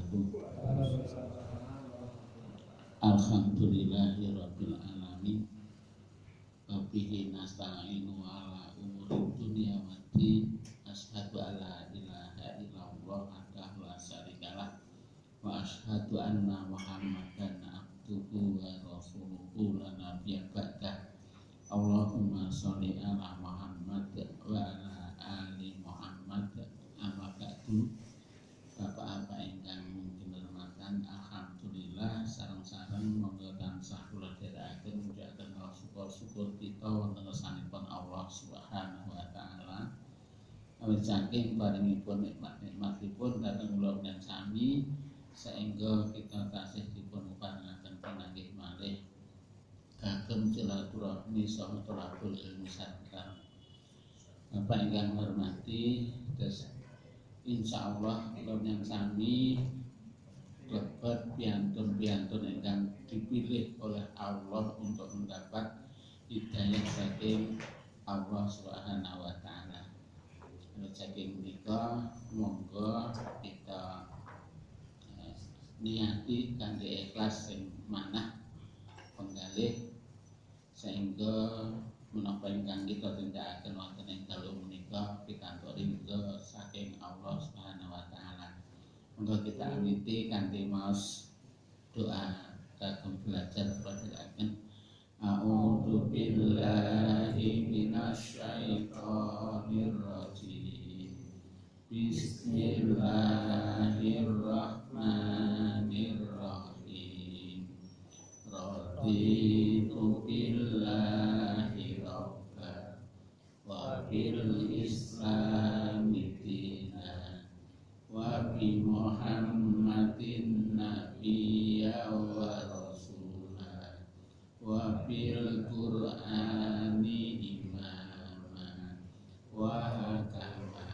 wabarakatuh. Alhamdulillahirabbil alamin. Wa bihi nasta'inu ala umuri dunya waddin. Asyhadu an la ilaha illallah wahdahu la syarikalah wa asyhadu anna Muhammadan abduhu wa rasuluhu la nabiyya ba'dah. Allahumma sholli ala Muhammad wa ala ali Muhammad. Amma ba'du. Bapak-bapak ingkang kinurmatan, alhamdulillah sareng-sareng monggo tansah kula dherekaken mujahaken syukur kita wonten ngarsanipun Allah Subhanahu wa taala. Awit saking paringipun nikmat-nikmatipun dhateng kula lan sami saengga kita tasih dipun uparingaken pananggih malih kagem silaturahmi saha thalabul ilmi sareng. Bapak ingkang hormati, insyaallah kula yang sami lebet piantun-piantun ingkang dipilih oleh Allah untuk mendapat hidayah saking Allah Subhanahu wa taala. Saking menika monggo kita niati kanthi ikhlas sing manah penggalih sehingga menapa ingkang kita tindakaken wonten ing dalu menika pikantuk ridho saking Allah Subhanahu wa taala. Monggo kita awiti kanthi maos doa kagem belajar pelajaran. A'udzu billahi minasy syaithanir rajim. Bismillahirrahmanirrahim. Raditu billahi rabban wa bil islami dinan wa bi Muhammadin nabiyya wa rasulah wa bil Qur'ani imama wa hakama.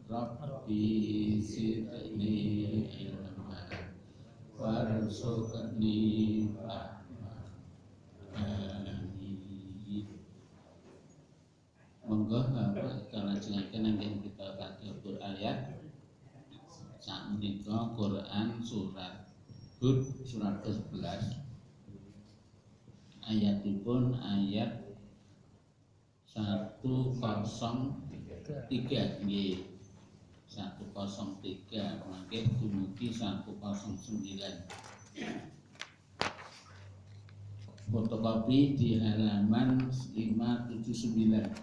Rabbi zidni ilma warzuqni rahmah. Amin. Monggo Bapak kalajengaken anggen kita tadabbur ayat. Sakmenika Quran surat Hud surat ke-11. Ayatipun ayat 103 nggih. 103 mangke dumugi 109. Fotokopi di halaman 579.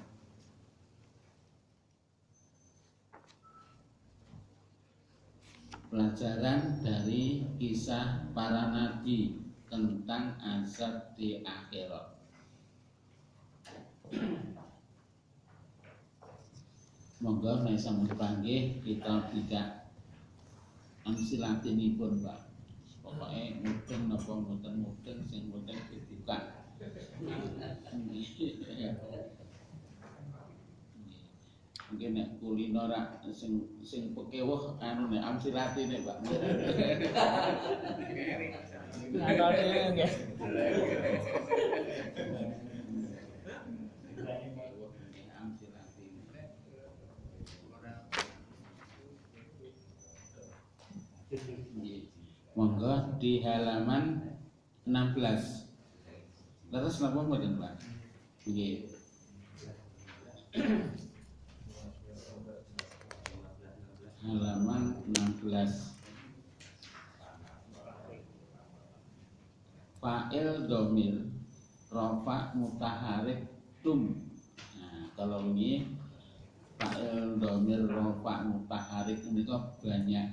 Pelajaran dari kisah para nabi tentang azab di akhirat. Monggo nek sampun panggih kita tidak amsilatinipun Pak. Pokoke mudeng napa mboten mudeng sing penting dibuka. Mungkin nek kulino rak sing pekewuh anu nek amsilatine Pak. Anane nggih. Monggo di halaman 16. Terus napa mboten Pak? Nggih. Halaman 16. Fa'il dhamir rafa mutaharik tum. Nah, kalau ini fa'il dhamir rafa mutaharik ini kok banyak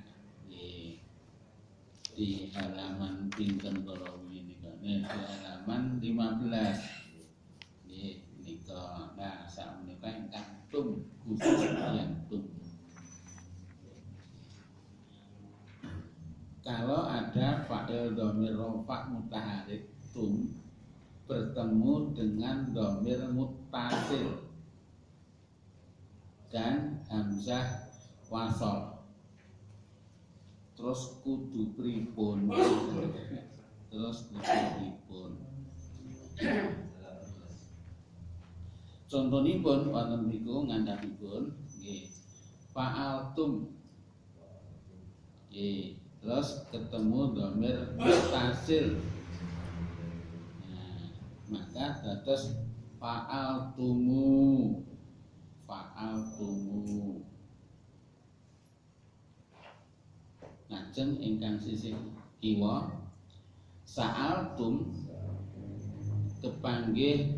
di halaman pinten kalau ini kan di halaman 15. Ini kok nah sak menika ingkang tum khusus yang tum. Kalau ada fa'il dhamir rafa mutaharik tum bertemu dengan dhamir muttasil dan hamzah wasol, terus kudu pripun? Contonipun wonten niku ngandhapipun nggih fa'altum. Nggih, terus ketemu dhamir mutasil. Nah, maka dados fa'altumu. Lajeng ingkang sisih kiwa sa'altum kepanggih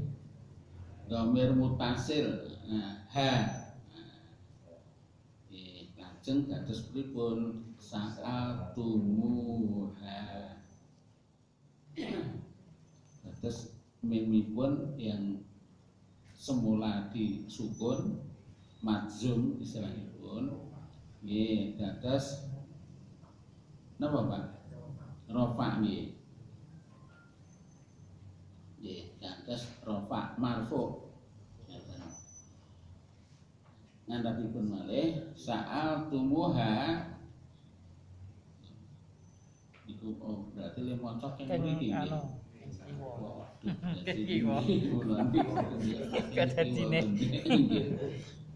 dhamir mutasil. Nah, ha. Lajeng dados pripun sa'altumuha. Dados mimipun yang semula disukun madzum istilahipun nggih dados napa Pak? Rafa nggih. Nggih, dados rafa marfu. Ngandhapipun malih sa'altumuha iku berarti le maca keng mriki nggih.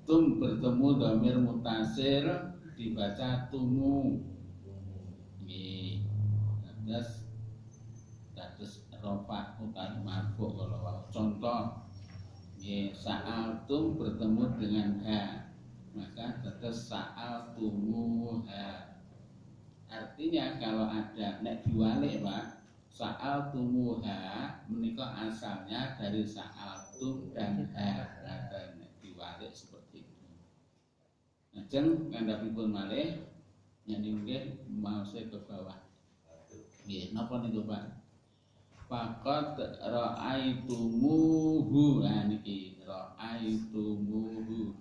Tum bertemu dhamir mutasil dibaca tumu. Nggih. Dados rafa utawi marfu kalau contoh nggih sa'altum bertemu dengan ha. Maka dados sa'altumuha. Artinya kalau ada nek diwalik Pak, sa'altumuha menika asalnya dari sa'altum dan ha. Ada nek diwalik seperti itu. Lajeng ngandhapipun malih yen nggih maose ke bawah. Nggih, napa niku Pak? Faqad ra'aitumuhu. Nah niki ra'aitumuhu.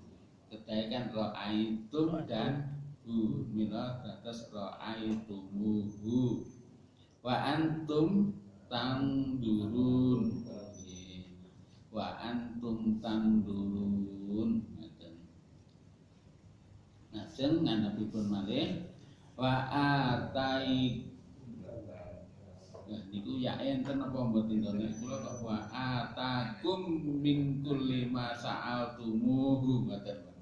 Kedae kan ra'aitum dan hu. Mila dados ra'aitumuhu. Wa antum tandurun. Wa antum tandurun. Lajeng ngandhapipun malih wa atai. Nah, niku ya enten apa mboten to nek kula kok wa atakum min kulli ma sa'altumuhu ngoten Pak.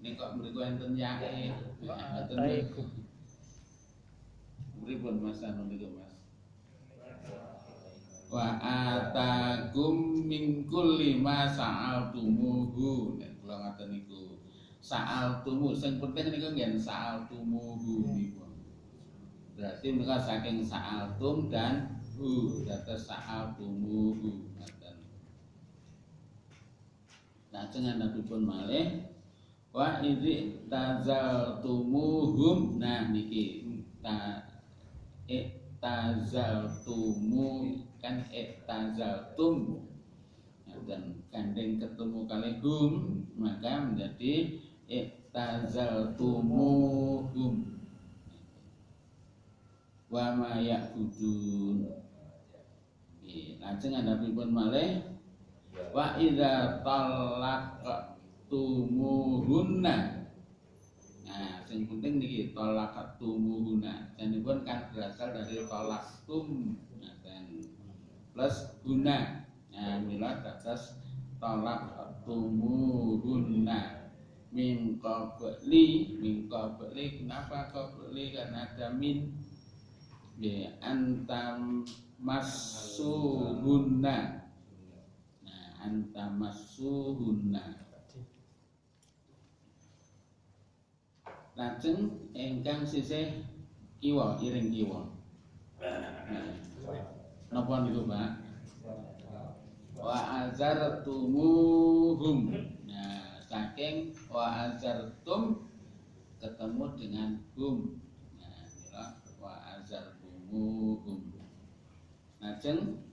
Nek kok mriku enten yae. Ngoten niku. Pripun Mas anu niku Mas? Wa atakum min kulli ma sa'altumuhu. Nek kula ngoten niku. Sa'altumu sing penting niku nggih sa'altumuhu niku. Berarti mereka saking sa'altum dan hu dados sa'altumuhu ngoten. Lajeng andhapipun malih wa idzi tazaltumuhum. Nah niki tazaltumu kan tazaltum dan gandeng ketemu kali hum maka menjadi tazaltumuhum. Wa ma ya'budun. Lajeng andhapipun malih wa idza talaqtumuhunna. Nah, sing penting niki talaqtumuhunna. Janipun kan berasal dari talaqtum ngaten. Plus guna. Nah, mila dados talaqtumuhunna. Min qabli kenapa qabli karena ada min. Ya, antam masuhunna. Nah, antam masuhunna. Lajeng ingkang sisih kiwa iring kiwa. Napa niku, Pak? Wa azartumuhum. Nah, saking wa azartum ketemu dengan hum. Nah, inilah wa azartum muhum. Lajeng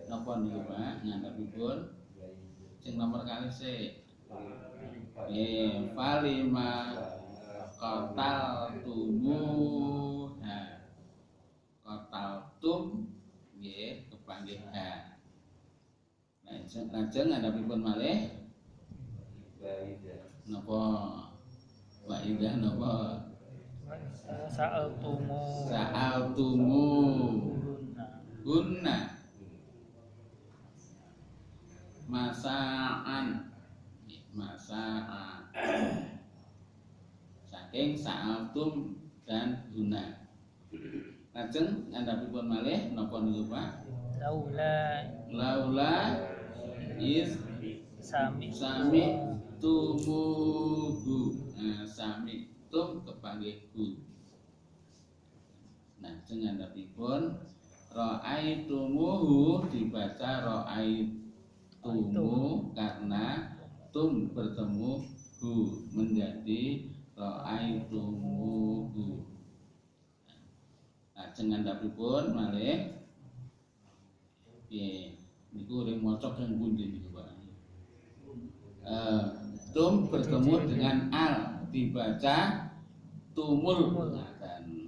napa niku Pak ngandhapipun sing nomor kalih sik falima qataltumuha. Qataltum nggih kepanggih ha. Lajeng ngandhapipun malih napa wa idza napa Sa'altumu Guna Masa'an ing sa'altum dan guna. Lajeng ngandhapipun malih napa niku Pak? Laula is sami tumuhu. Nah, sami tum kepanggih hu. Nah, ngandhapipun ra'aitumuhu dibaca ra'aitumu karena tum bertemu hu menjadi ra'aitumuhu. Nah, ngandhapipun malih nggih niku ring maca kang pundi niku Pak? Tum bertemu dengan al dibaca tumul. Dan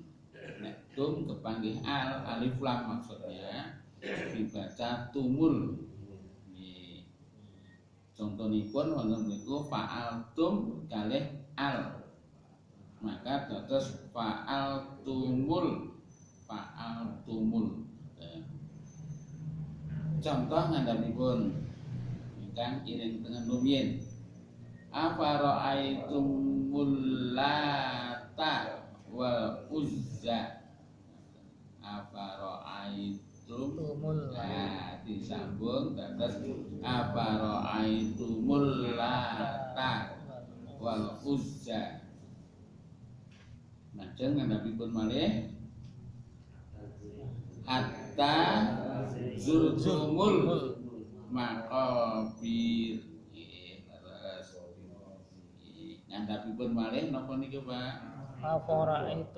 tum kepanggih al alif lam maksudnya dibaca tumul. Nggih. Contonipun wonten niku fa'altum kalih al. Maka dados fa'altumul. Contoh ngandhapipun ingkang iring tengen rumiyin. Afara'aitumul lata wal uzza. Afara'aitum disambung dados afara'aitumul lata wal uzza. Lajeng ngandhapipun malih hatta zurtumul maqabir. Ngandhapipun malih napa niku Pak?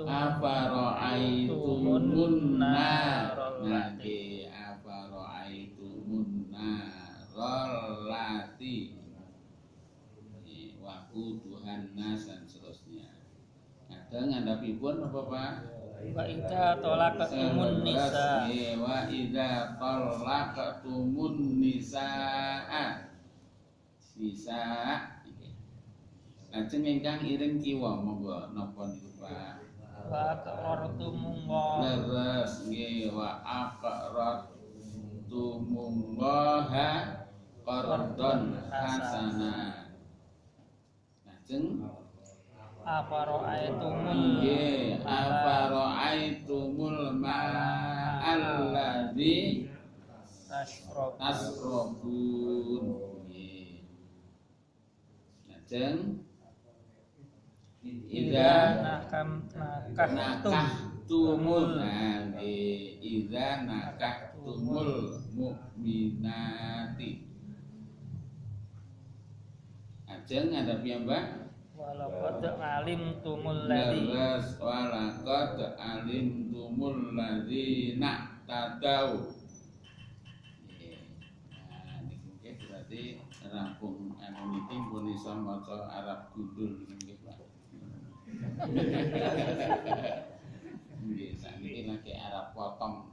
Afara'aitumun nar. Nggih, afara'aitumun narol lati waquduhan nas dan seterusnya. Kadang ngandhapipun napa Pak? Wa idza talaqtumun nisa. Wa idza talaqtumun nisaa. Nisa. Lajeng ingkang iring kiwa monggo napa niku Pak? Wa aqrartumullah. Leres nggih wa aqrartumullah qardon hasana. Lajeng afara'aitumul nggih afara'aitumul ma'alladzi tasrabun. Nggih. Lajeng idza nakahtumul idza nakahtumul mu'minati. Lajeng ngadhapi Mbak walaqad alimtumul ladzi walaqad alimtumul ladzina tadau. Nah niku nggih berarti rampung niki pun iso maca Arab gundul nggih Pak. Nggih sakniki lagi Arab potong.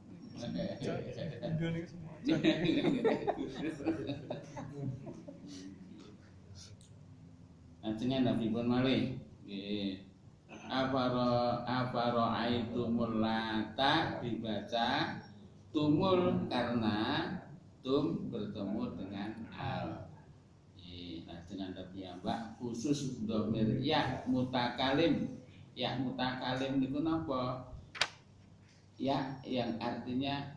Ajenge nabipun malih nggih afara'aitumul lata dibaca tumul karena tum bertemu dengan al. Nah dengan piyambak khusus dhamir ya mutakalim. Ya mutakalim niku napa? Ya yang artinya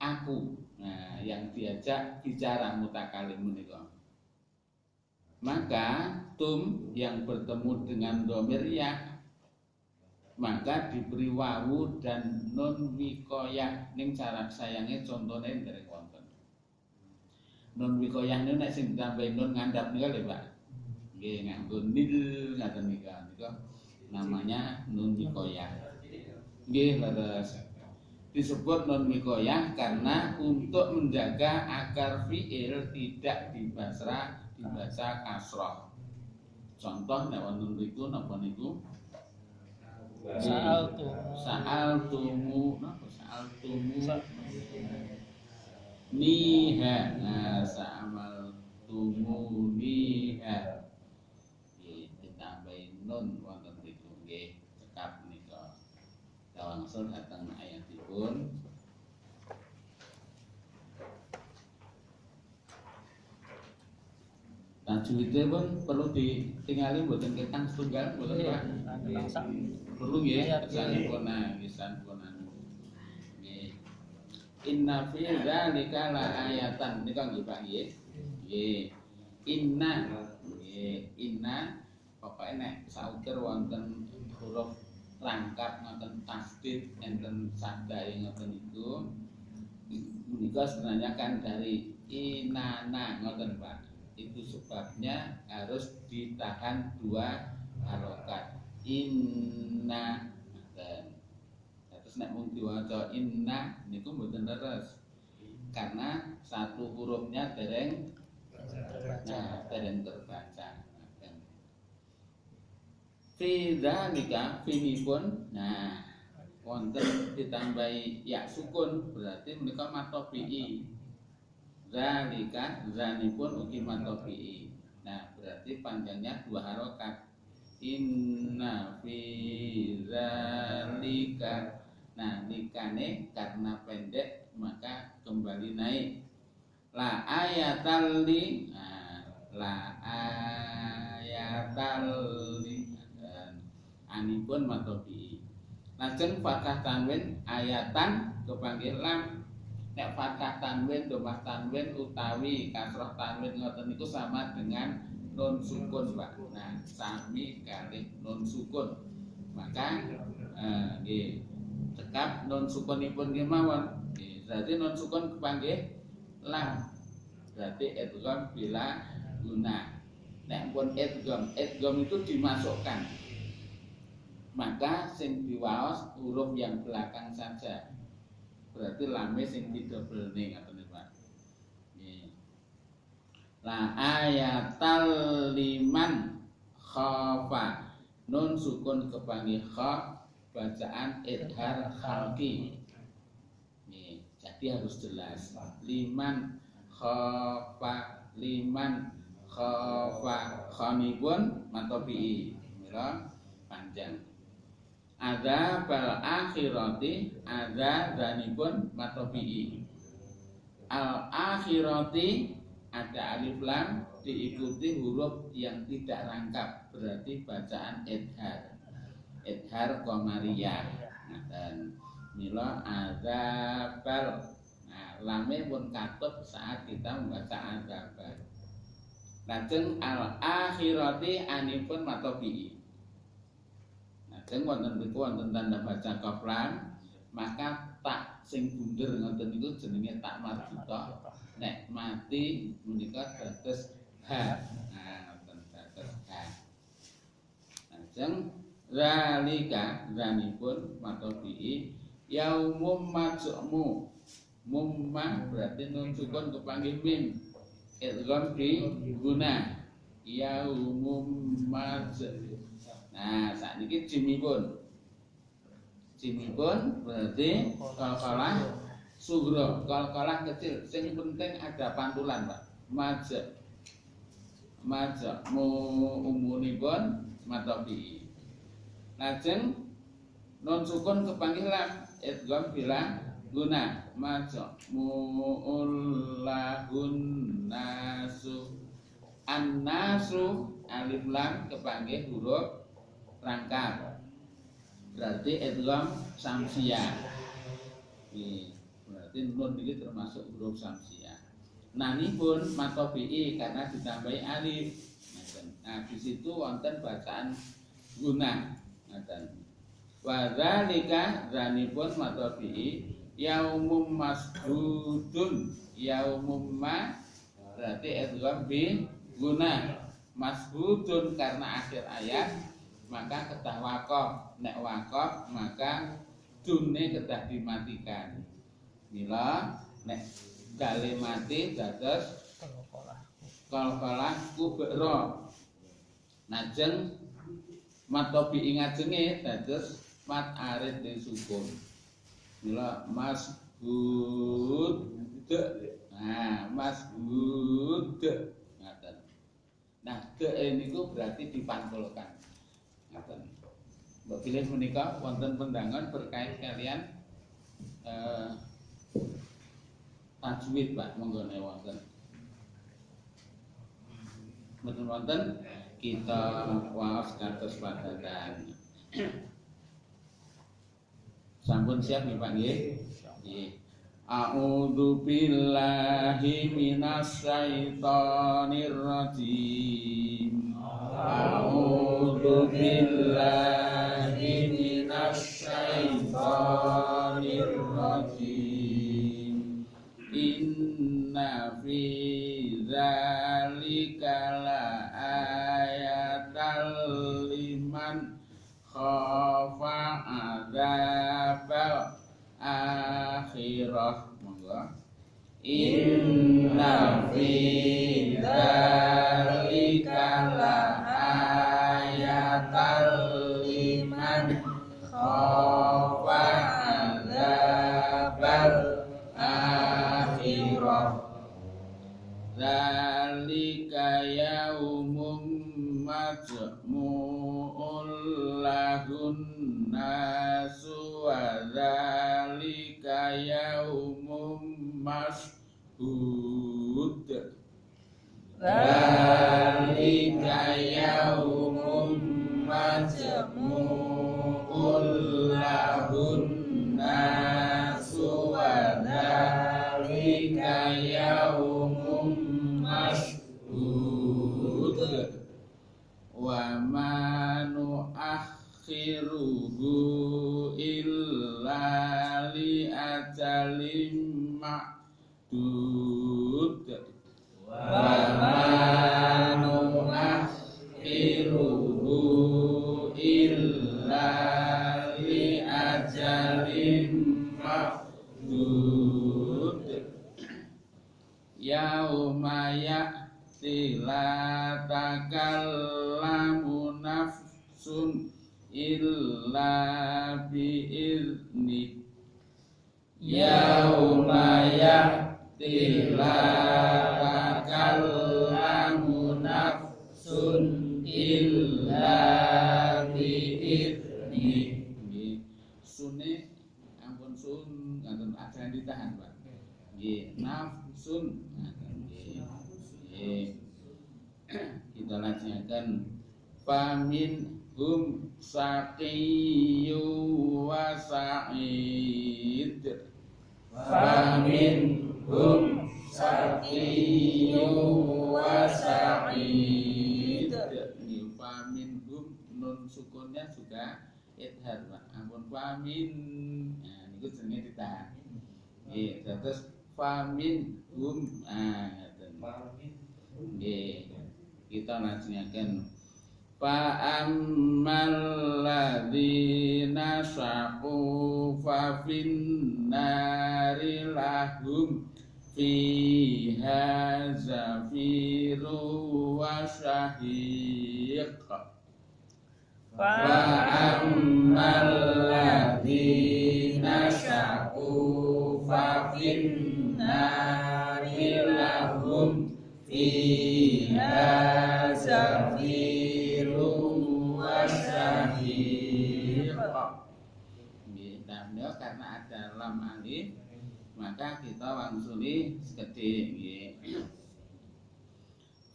aku. Nah, yang diajak bicara mutakalim menika. Maka tum yang bertemu dengan dhamir ya maka diberi wawu dan nun wikoyah. Ning cara sayange contone nderek wonten. Nun wikoyah niku nek sing ditambahi nun ngandhap nika lho Pak. Nggih nganggo nil ngaten nika. Nika namanya nun wikoyah. Nggih leres. Disebut nun wikoyah karena untuk menjaga agar fiil tidak dibaca kasrah. Contoh nek wonten mriku napa niku? Sa'altumu napa sa'altumu niha. Nah, sa'amaltumu niha. Nggih, ditambahi nun wonten mriku nggih, cekap nika. Langsung dateng ayatipun. Tajwidnya pun perlu ditinggali mboten ketang setunggal mboten Nggih, Pak. langsak. Perlu nggih Ayat sampun sampun nggih. Inna fi dzalika la ayatan nika nggih Pak nggih. Nggih. Inna nggih, inna pokoke nek sauger wonten huruf rangkap ngoten tasdid enten sadai ngoten niku menika sebenarnya kan dari inana ngoten Pak. Itu sebabnya harus ditahan 2 harokat. Inna dan terus nek mung diwaca inna niku mboten leres karena satu hurufnya dereng terbaca. Fi dzalika finipun wonten ditambahi ya sukun berarti menika matofi'i. Zalika zanipun ugi matofi'i. Nah, berarti panjangnya 2 harokat. Inna fi zalika. Nah, nikane karena pendek maka kembali naik. La ayatal li. La ayatal li. Anipun matofi'i. Lajeng fathah tanwin ayatan kepanggil lam. Nek fathah tanwin, domah tanwin utawi kasroh tanwin ngoten niku sama dengan nun sukun Pak. Nah, sami kalih nun sukun. Maka nggih cekap nun sukunipun nggih mawon. Nggih, berarti nun sukun kepanggih lam. Berarti idgham bila guna. Nek pun idgham itu dimasukkan. Maka sing diwaos huruf yang belakang saja. Berarti lame sing didobel ning ngoten Pak. Nggih. La ayatal liman khafa. Nun sukun kepanggih kha bacaan idhar khalqi. Nggih, jadi harus jelas. Liman khafa khanipun matofi. Mila panjang. Ada bal akhirati ada zanipun matofi'i. Al akhirati ada alif lam diikuti huruf yang tidak rangkap berarti bacaan idhar qamariyah. Dan mila ada bal. Nah, lame pun katut saat kita membaca azabal. Lajeng al akhirati anipun matofi'i. Sing wonten niku wonten tanda baca qaflan, maka tak sing bunder ngoten niku jenenge tak marbuta. Nek mati menika dados ha. Nah, ngoten dados ha. Lajeng zalika zanipun matofi'i yaumum majmu. Mumma berarti nun sukun kepanggih mim. Idgham di guna. Yaumum majmu. Nah, saat ini jimipun berarti qalqalah sugro, qalqalah kecil. Yang penting ada pantulan Pak. Maja umunipun matofi. Lajeng non sukun kepanggih lam idgham bila guna. Maja mu'ullahun nasu. An-nasu alif lam kepanggih huruf rangkap berarti idgham samsiyah. Berarti nun ini termasuk huruf samsiyah. Nanipun matofi'i karena ditambahi alif. Nah, di situ wonten bacaan guna. Wa dzalika zanipun matofi'i yaumum masdudun. Yaumum ma berarti idgham bi guna. Masdudun karena akhir ayat maka kedah wakof. Nek wakof maka dunne kedah dimatikan. Mila nek dale mati dados qalqalah kubra. Najeng matobi ngajenge dados mat arid disukun. Mila masbud. Nah, masbud. Ngaten. Nah, de niku berarti dipantulkan. Mbok pilih menika wonten pendangan berkait kalian tajwid Pak, monggo wonten. Mboten wonten kita waos kados padadan. Sampun siap nggih Pak nggih? Nggih. A'udzu billahi minasyaitonir rajim. A'udzu billahi minasyaitonir rajim. Inna fi dzalika la ayatal liman khafa adzabal akhirah. Monggo. Inna fi dzalika la ayatal liman khafa adzabal akhirah. Dzalika yaumum majmu'un lahun nasu wa dzalika yaumum mashhud. Dzalika yaumum majmu'un lahun nasu wa dzalika yaumum mashhud. Wa ma nu'akhiruhu illa li ajalin ma'dud. Wa ma nu'akhiruhu illa li ajalin ma'dud. Yauma ya'ti la takallamu nafsun illa bi'izni. Yauma ya'ti la takallamu nafsun illa bi'izni. Sunne ampun sun ngaten aja ditahan Pak. Nggih, nafsun. Kita lajengaken famin hum saqiyyu wa sa'id. Famin hum saqiyyu wa sa'id. Famin hum nun sukunnya juga idhar Pak. Ampun famin. Nah niku jenenge ditahan. Nggih, terus famin hum nggih, kita lajengaken fa ammal ladzina syaqu fa finnari lahum fiha zafiru wa syahiq. Fa ammal ladzina syaqu fa finnari lahum fiha zafirun wa syahiq. Nah, karena ada lam alif maka kita wangsuli sekedhik nggih.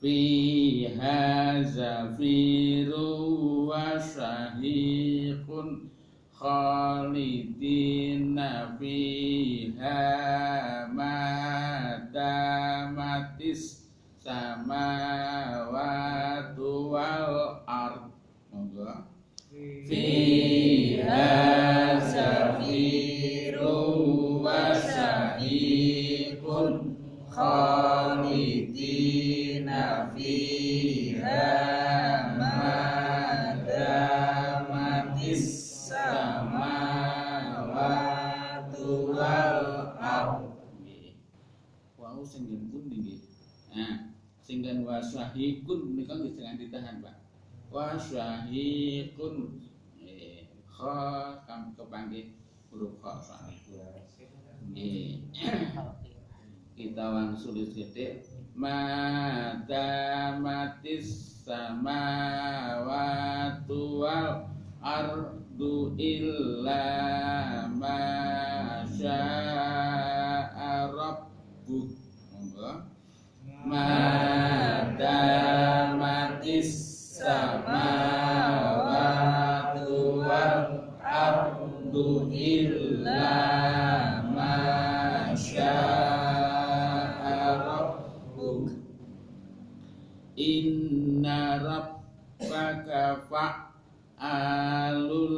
Fiha zafirun wa syahiqun khalidina fiha madamatis samawatu wal ard. Monggo. Fiha zafirun wa syahiqun khalidina fiha madamatis samawatu wal ard. Wau sing pundi nggih? Nah, singgan wasyahikun menika nggih jangan ditahan Pak. Wasyahikun kha kam kepanggih huruf kha syahikun. Nggih. Kita wangsuli sithik madamatis samawatu wal ardu illa ma syaa rabbuk. Monggo. damatis samawatu wal ardu illa ma syaa rabbuk inna rabbaka fa'alul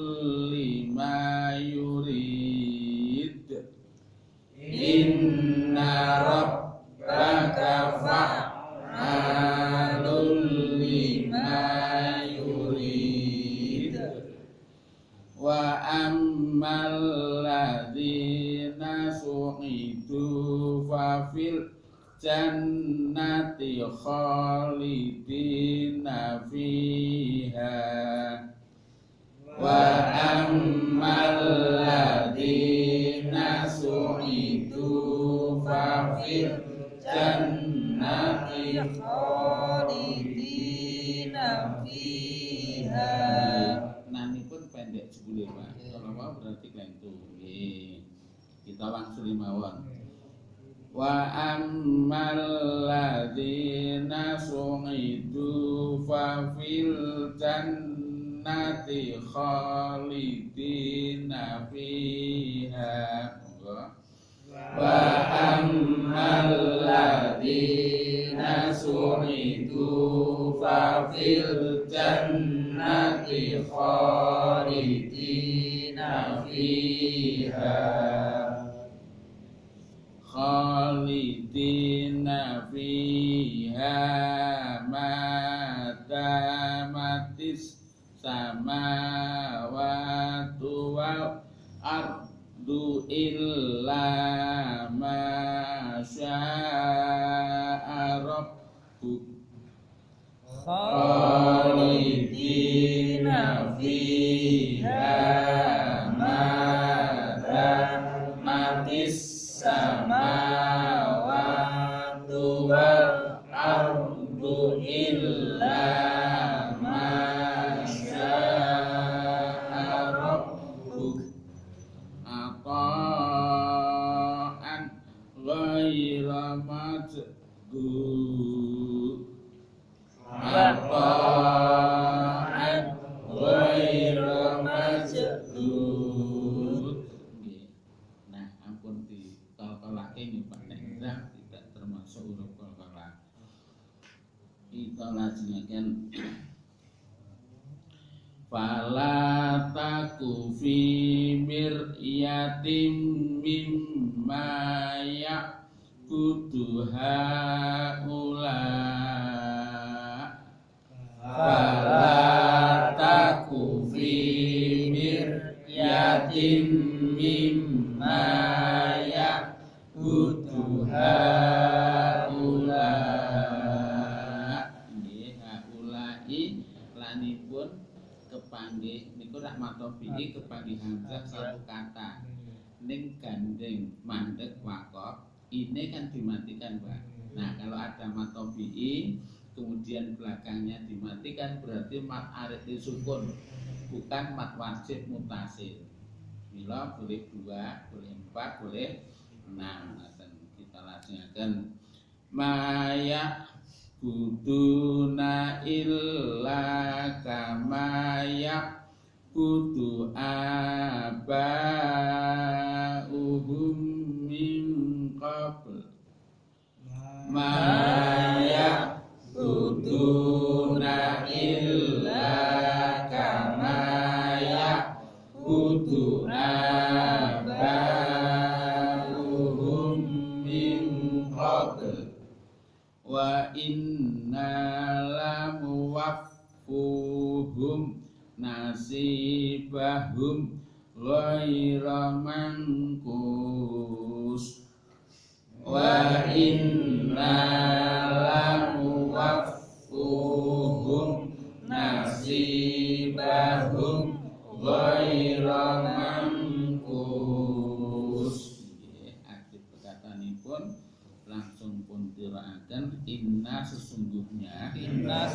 lima yurid inna rabbaka fa'alul lima yurid wa ammal ladzina su'idu fa fil jannati khalidina fiha wa ammal ladzina su'idu fa fil jannati khalidina fiha. Nani pun pendek jebule Pak. Kalau mau berarti klentu. Nggih. Kita langsung mawon. Wa ammal ladzina su'idu fa fil jannati khalidina fiha wa ammal ladzina su'idu fa fil jannati khalidina fiha khalidina fiha ma damatis samawatu wal ardu illa ma syaa rabbuk khalidina fiha ma damatis samawatu wal ardu illa ma syaa rabbuk ata'an ghaira majdzub ata'an ghaira majdzub. Nah, ampun di kolak ini Pak Nek tidak termasuk huruf kolak. Kita lajengaken fala taku fi miryatim mimma ya'budu haula fala taku fi miryatim mimma ya'budu haula nggih haulai lanipun kepanggih niku rahmatobi kepanggih hamzah satu kata ning gandeng mandek wakaf ini kan dimatikan Pak. Nah kalau ada matobi kemudian belakangnya dimatikan berarti mat arid disukun bukan mat wajib mutasil. Mila boleh 2, boleh 4, boleh 6. Kita langsungkan maya buduna illa kamaya budu abauhum min qabl maya buduna illa kamaya budu abauhum min qabl wa inna lamuwaffuhum nasibahum ghaira manqus wa inna lamuwaffuhum nasibahum ghaira manqus. Akhir perkataanipun langsung pun diraaken inna sesungguhnya Inna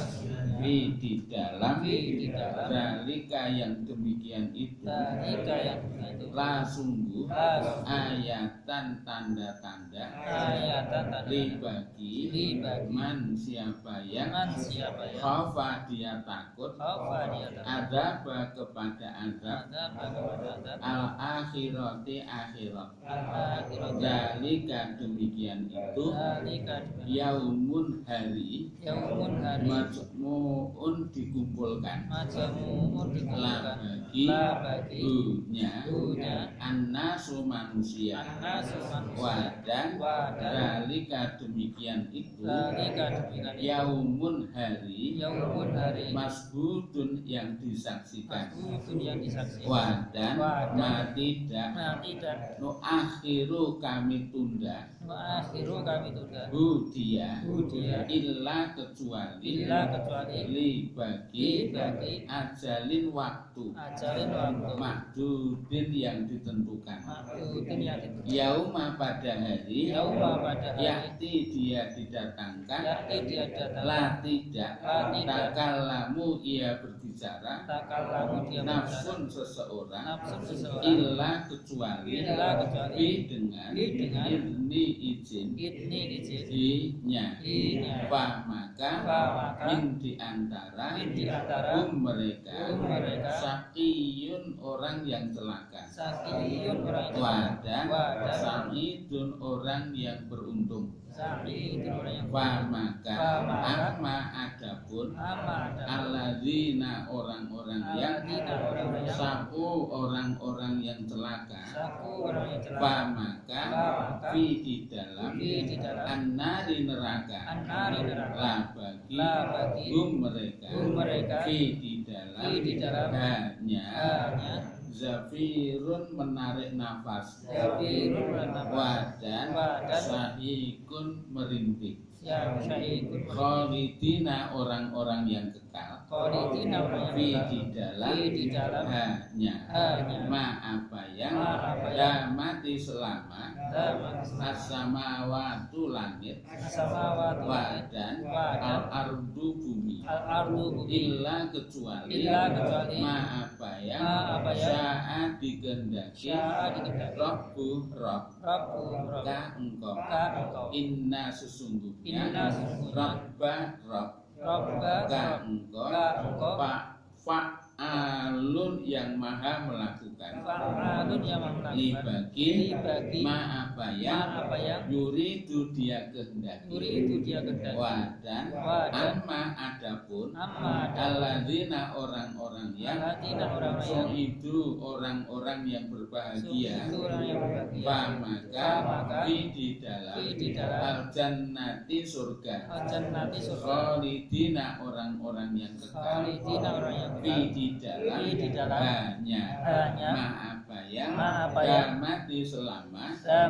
di dalam di dalam dalika yang demikian itu dalika yang itu la sungguh la ayatan tanda-tanda ayatan tanda libagi bagi man siapa yang man siapa yang khafa dia takut khafa dia takut adaba kepada azab ada kepada azab al akhirati akhirat akhirat dalika demikian itu dalika yaumun hari yaumun hari majmu'un dikumpulkan majmu'un la dikumpulkan bagi la bagi dunya annasu manusia annasu manusia wadan wadan dalika demikian itu dalika demikian itu yaumun hari yaumun hari masbudun yang disaksikan masbudun yang disaksikan wadan wadan matidak nah tidak no akhiru kami tunda akhiru kami tunda hudia Hudia. illa kecuali li bagi ajalin waktu ajalin waktu mahdudin yang ditentukan mahdudin yang ditentukan yauma pada hari yauma pada hari yakti dia didatangkan yakti dia datang la tidak La tidak. takallamu ia berbicara takallamu dia berbicara nafsun seseorang nafsu seseorang illa kecuali bi dengan ini izin idni izin dinya Dinya. fa maka min diantara mereka sakiyun orang yang celaka sakiyun orang yang wadan Wadan. sa'idun orang yang beruntung sakiyun orang yang fa maka maka. amma adapun ama ada alladzina orang-orang yang Alladzina orang-orang yang saku orang-orang yang celaka saku orang yang celaka fa maka maka. fi di dalam di dalam annari neraka An-nari neraka. la bagi La bagi. mereka Fi di dalam di dalam. hanya hanya zafirun menarik nafas Zafirun menarik nafas. wadan Wadan. sahikun merintih yang syahidun khalidina orang-orang yang kekal Khalidina orang yang fi kekal. di dalam Di dalam. hanya ma apa yang Ma apa yang. damati selama Dalam as-samawatu langit samawati wadan Wadan. al-ardu bumi al-ardu bumi illa kecuali ma apa yang Ma apa yang. saat dikehendaki Sya'a dikehendaki. Rabbu Rabb Rabbu ka engkau engkau. inna sesungguhnya Inna sesungguhnya. Rabba Rabb Rabba ka engkau engkau. fa'alun yang maha melakukan Fa'alun yang melakukan libagi Libagi. ma apa Ma yang apa yang yuridu dia kehendaki Yuri itu dia kehendaki wadan Wadan. amma adapun Amma ada alladzina orang-orang yang Alladzina orang-orang yang itu orang-orang yang berbahagia Itu orang yang berbahagia fa maka maka. di dalam Di dalam. al-jannati surga Al-jannati surga khalidina orang-orang yang kekal Khalidina orang yang fi kekal di dalam hanya ma apa yang Ma apa yang. damati selama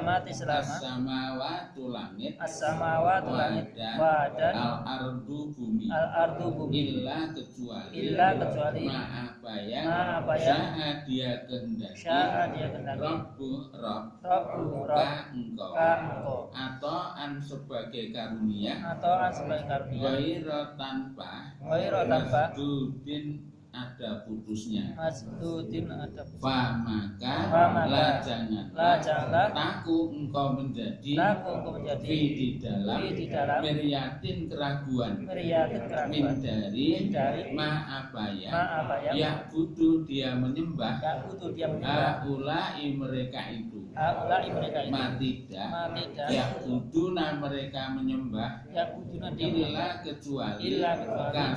mati selama as-samawatu langit as-samawati langit wadan al-ardu bumi al-ardu bumi illa kecuali Ma apa yang apa yang. sya'a dia kehendaki Sya'a dia kehendaki. Rabbu Rabb Rabbu ka Rabb engkau ka engkau atau an sebagai karunia atau sebagai karunia ghaira tanpa Ghaira tanpa. masdudin ada putusnya masdudin ada fa maka maka. la janganlah La janganlah. taku engkau menjadi Laku engkau menjadi fi di dalam di dalam. miryatin keraguan Meriatin min keraguan dari dari. ma apa yang Ma apa yang. ya butuh dia menyembah yang butuh dia menyembah haulai mereka itu Haulai mereka itu matidak Matidak. ya buduna mereka menyembah yang butuh dia illa kecuali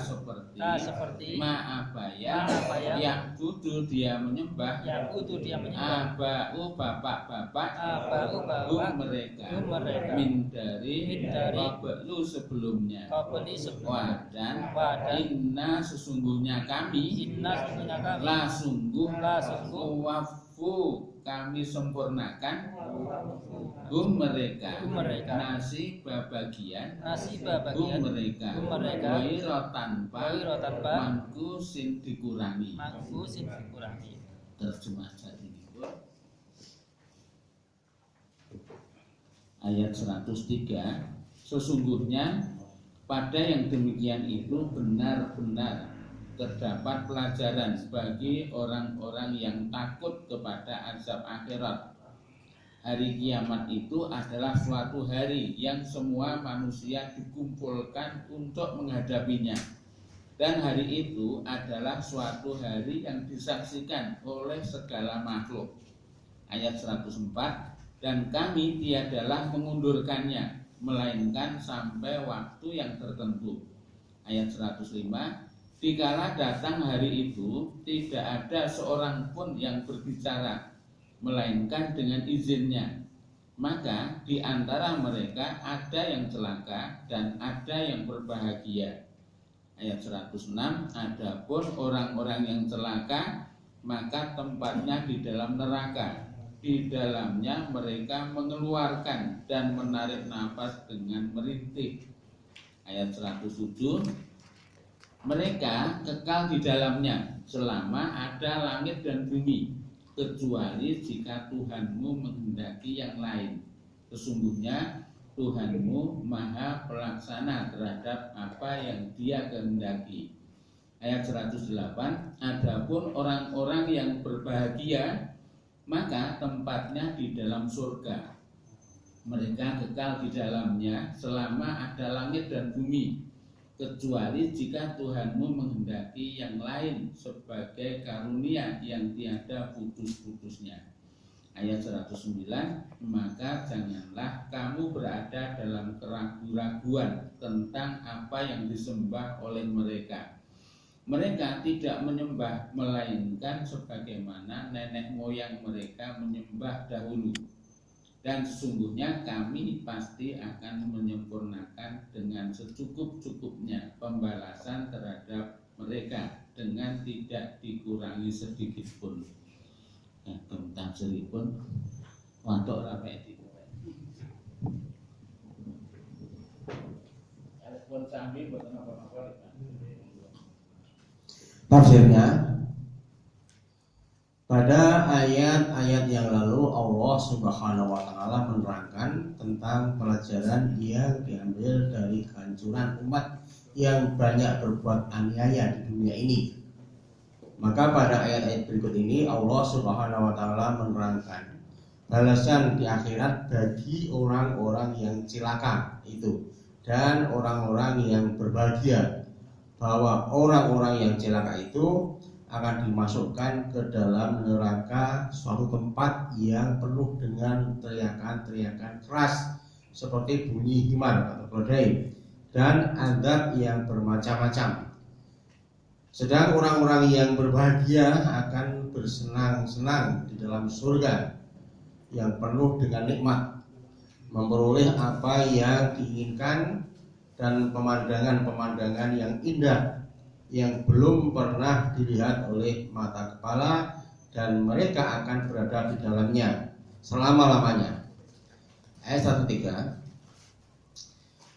seperti seperti ma apa ya Ma apa yang. yang butuh dia menyembah yang butuh dia menyembah abau bapak-bapak Abau bapak. mereka mereka. min dari dari. qablu sebelumnya Qabli sebelum wadan Wadan. inna sesungguhnya kami Inna sesungguhnya kami la sungguh La sungguh. wafu kami sempurnakan mereka mereka. nasib bagian nasibah bagian mereka mereka. wairo tanpa Wairo mangkusin dikurangi mangkusin dikurangi terjemah jadi ayat 103 sesungguhnya Pada yang demikian itu benar-benar terdapat pelajaran bagi orang-orang yang takut kepada azab akhirat. Hari kiamat itu adalah suatu hari yang semua manusia dikumpulkan untuk menghadapinya. Dan hari itu adalah suatu hari yang disaksikan oleh segala makhluk. Ayat 104, dan kami tiadalah mengundurkannya, melainkan sampai waktu yang tertentu. Ayat 105, dikala datang hari itu, tidak ada seorang pun yang berbicara, melainkan dengan izinnya. Maka di antara mereka ada yang celaka dan ada yang berbahagia. Ayat 106, adapun orang-orang yang celaka, maka tempatnya di dalam neraka. Di dalamnya mereka mengeluarkan dan menarik nafas dengan merintih. Ayat 107, mereka kekal di dalamnya selama ada langit dan bumi, kecuali jika Tuhanmu menghendaki yang lain. Sesungguhnya Tuhanmu maha pelaksana terhadap apa yang Dia kehendaki. Ayat 108, adapun orang-orang yang berbahagia, maka tempatnya di dalam surga. Mereka kekal di dalamnya selama ada langit dan bumi, kecuali jika Tuhanmu menghendaki yang lain sebagai karunia yang tiada putus-putusnya. Ayat 109, maka janganlah kamu berada dalam keraguan-raguan tentang apa yang disembah oleh mereka. Mereka tidak menyembah melainkan sebagaimana nenek moyang mereka menyembah dahulu. Dan sesungguhnya kami pasti akan menyempurnakan dengan secukup-cukupnya pembalasan terhadap mereka dengan tidak dikurangi sedikit pun. Tentang seripun wantok rapi di tafsirnya. Pada ayat-ayat yang lalu Allah Subhanahu wa taala menerangkan tentang pelajaran yang diambil dari kehancuran umat yang banyak berbuat aniaya di dunia ini. Maka pada ayat-ayat berikut ini Allah Subhanahu wa taala menerangkan balasan di akhirat bagi orang-orang yang celaka itu dan orang-orang yang berbahagia, bahwa orang-orang yang celaka itu akan dimasukkan ke dalam neraka, suatu tempat yang penuh dengan teriakan-teriakan keras seperti bunyi himar atau keledai dan azab yang bermacam-macam. Sedang orang-orang yang berbahagia akan bersenang-senang di dalam surga yang penuh dengan nikmat, memperoleh apa yang diinginkan dan pemandangan-pemandangan yang indah yang belum pernah dilihat oleh mata kepala, dan mereka akan berada di dalamnya selama-lamanya. Ayat 103.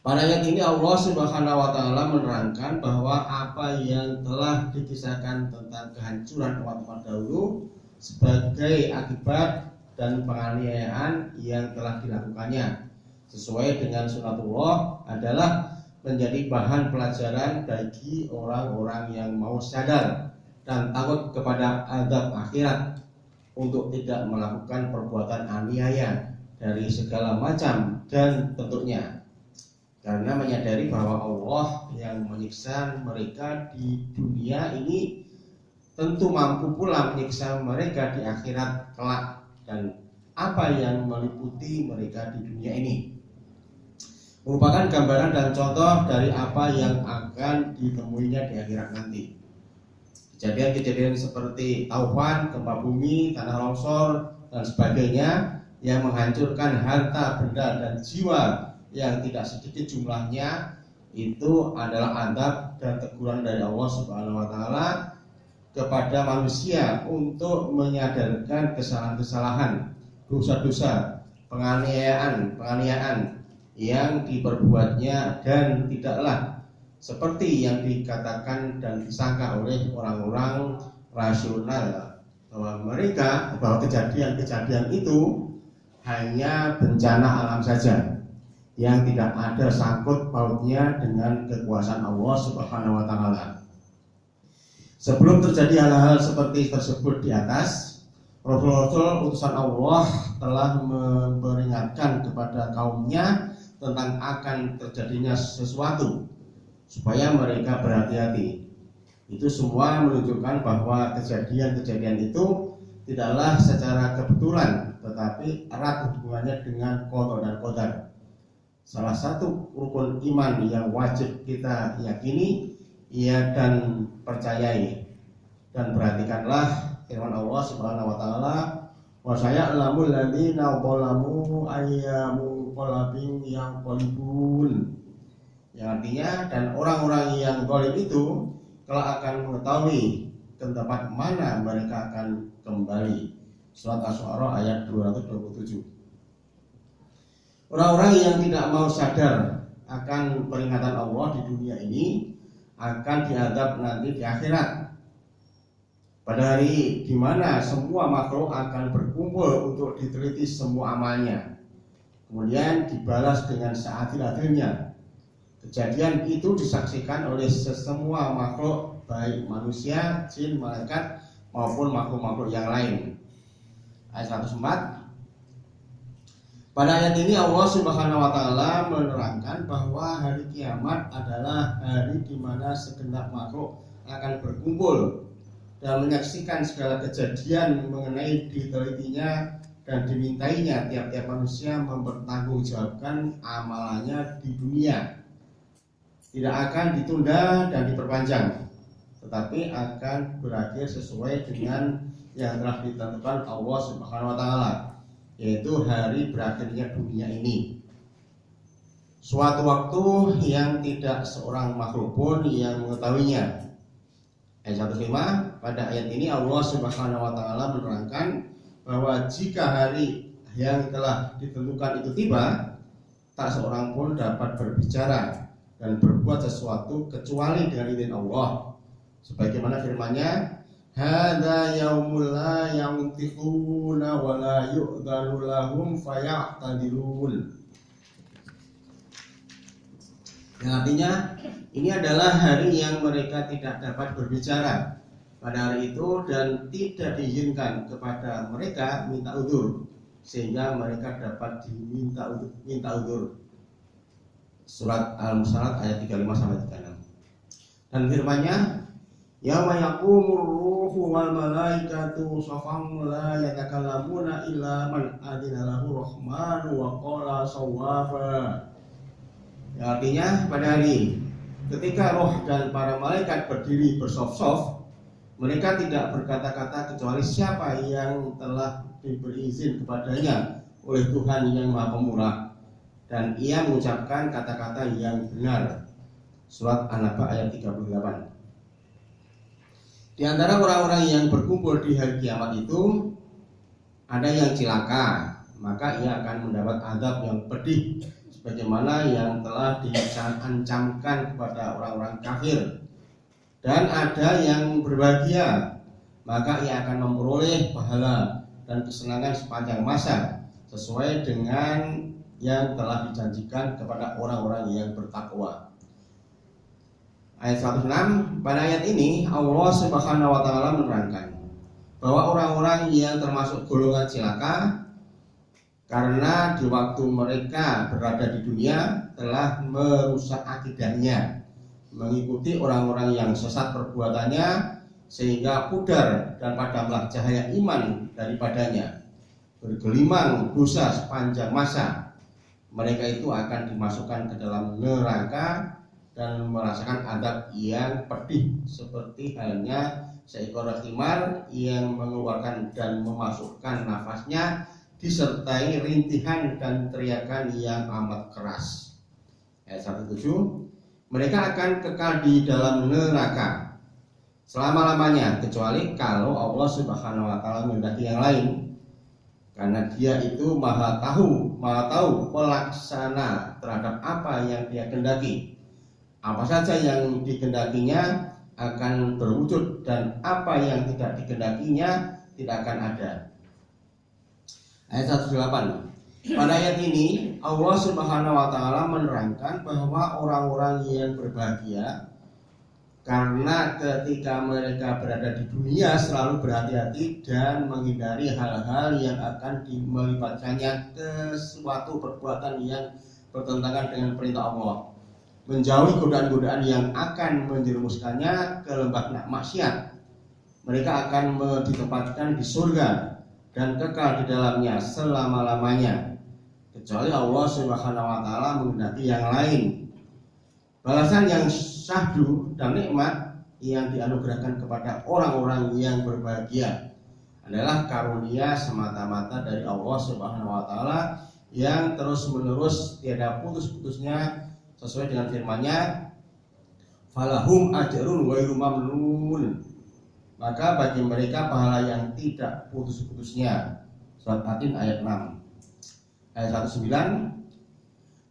Pada ayat ini Allah Subhanahu wa taala menerangkan bahwa apa yang telah dikisahkan tentang kehancuran umat-umat dahulu sebagai akibat dan penganiayaan yang telah dilakukannya sesuai dengan sunatullah adalah menjadi bahan pelajaran bagi orang-orang yang mau sadar dan takut kepada azab akhirat untuk tidak melakukan perbuatan aniaya dari segala macam dan bentuknya, karena menyadari bahwa Allah yang menyiksa mereka di dunia ini tentu mampu pula menyiksa mereka di akhirat kelak, dan apa yang meliputi mereka di dunia ini merupakan gambaran dan contoh dari apa yang akan ditemuinya di akhirat nanti. Kejadian-kejadian seperti taufan, gempa bumi, tanah longsor dan sebagainya yang menghancurkan harta, benda dan jiwa yang tidak sedikit jumlahnya, itu adalah adab dan teguran dari Allah Subhanahu wa taala kepada manusia untuk menyadarkan kesalahan-kesalahan, dosa-dosa, penganiayaan yang diperbuatnya, dan tidaklah seperti yang dikatakan dan disangka oleh orang-orang rasional bahwa kejadian-kejadian itu hanya bencana alam saja yang tidak ada sangkut pautnya dengan kekuasaan Allah Subhanahu wa taala. Sebelum terjadi hal-hal seperti tersebut di atas, Rasul-Rasul utusan Allah telah memperingatkan kepada kaumnya tentang akan terjadinya sesuatu supaya mereka berhati-hati. Itu semua menunjukkan bahwa kejadian-kejadian itu tidaklah secara kebetulan, tetapi erat hubungannya dengan qada dan qadar. Salah satu rukun iman yang wajib kita yakini dan percayai. Dan perhatikanlah firman Allah Subhanahu wa taala, wa saya'lamul ladzina zalamu ayyamu qalbin yanqalibun. Yang artinya, dan orang-orang yang zalim itu kelak akan mengetahui ke tempat mana mereka akan kembali. Surat Asy-Syu'ara ayat 227. Orang-orang yang tidak mau sadar akan peringatan Allah di dunia ini akan diadab nanti di akhirat. Pada hari di mana semua makhluk akan berkumpul untuk diteliti semua amalnya, kemudian dibalas dengan seadil-adilnya. Kejadian itu disaksikan oleh semua makhluk, baik manusia, jin, malaikat maupun makhluk-makhluk yang lain. Ayat 104. Pada ayat ini Allah Subhanahu wa taala menerangkan bahwa hari kiamat adalah hari di mana segenap makhluk akan berkumpul dan menyaksikan segala kejadian mengenai ditelitinya dan dimintainya tiap-tiap manusia mempertanggungjawabkan amalannya di dunia. Tidak akan ditunda dan diperpanjang, tetapi akan berakhir sesuai dengan yang telah ditentukan Allah Subhanahu wa taala, yaitu hari berakhirnya dunia ini. Suatu waktu yang tidak seorang makhluk pun yang mengetahuinya. Ayat 105. Pada ayat ini Allah Subhanahu wa taala menerangkan bahwa jika hari yang telah ditentukan itu tiba, tak seorang pun dapat berbicara dan berbuat sesuatu kecuali dengan izin Allah. Sebagaimana firman-Nya, hadza yaumul la yantiquna wa la yu'dzanu lahum faya'tadilun. Yang artinya, ini adalah hari yang mereka tidak dapat berbicara pada hari itu dan tidak diizinkan kepada mereka minta udzur, sehingga mereka dapat diminta udzur. Surat Al-Mursalat ayat 35 sampai 36. Dan firman-Nya, yauma yaqumur ruhu wal malaikatu shafan la yatakallamuna illa man adzina lahu rahmanu wa qala shawaba. Yang artinya, pada hari ketika roh dan para malaikat berdiri bersaf-saf, mereka tidak berkata-kata kecuali siapa yang telah diberi izin kepadanya oleh Tuhan yang Maha Pemurah, dan ia mengucapkan kata-kata yang benar. Surat An-Naba ayat 38. Di antara orang-orang yang berkumpul di hari kiamat itu ada yang cilaka, maka ia akan mendapat azab yang pedih sebagaimana yang telah diancamkan kepada orang-orang kafir. Dan ada yang berbahagia, maka ia akan memperoleh pahala dan kesenangan sepanjang masa sesuai dengan yang telah dijanjikan kepada orang-orang yang bertakwa. Ayat 106. Pada ayat ini Allah Subhanahu wa taala menerangkan bahwa orang-orang yang termasuk golongan cilaka karena di waktu mereka berada di dunia telah merusak akidahnya, mengikuti orang-orang yang sesat perbuatannya, sehingga pudar dan padamlah cahaya iman daripadanya, bergelimang dosa sepanjang masa. Mereka itu akan dimasukkan ke dalam neraka dan merasakan azab yang pedih, seperti halnya seekor himar yang mengeluarkan dan memasukkan nafasnya disertai rintihan dan teriakan yang amat keras. Ayat 107. Mereka akan kekal di dalam neraka selama-lamanya, kecuali kalau Allah Subhanahu wa taala menghendaki yang lain, karena Dia itu maha tahu pelaksana terhadap apa yang Dia kehendaki. Apa saja yang dikehendakinya akan berwujud, dan apa yang tidak dikehendakinya tidak akan ada. Ayat 108. Pada ayat ini Allah Subhanahu wa taala menerangkan bahwa orang-orang yang berbahagia karena ketika mereka berada di dunia selalu berhati-hati dan menghindari hal-hal yang akan melibatkannya ke suatu perbuatan yang bertentangan dengan perintah Allah, menjauhi godaan-godaan yang akan menjerumuskannya ke lembah maksiat. Mereka akan ditempatkan di surga dan kekal di dalamnya selama-lamanya, kecuali Allah Subhanahu wa taala menghendaki yang lain. Balasan yang syahdu dan nikmat yang dianugerahkan kepada orang-orang yang berbahagia adalah karunia semata-mata dari Allah Subhanahu wa taala yang terus-menerus tiada putus-putusnya, sesuai dengan firman-Nya, falahum ajrun ghairu mamnun. Maka bagi mereka pahala yang tidak putus-putusnya. Surat At-Tin ayat 6. Ayat 19.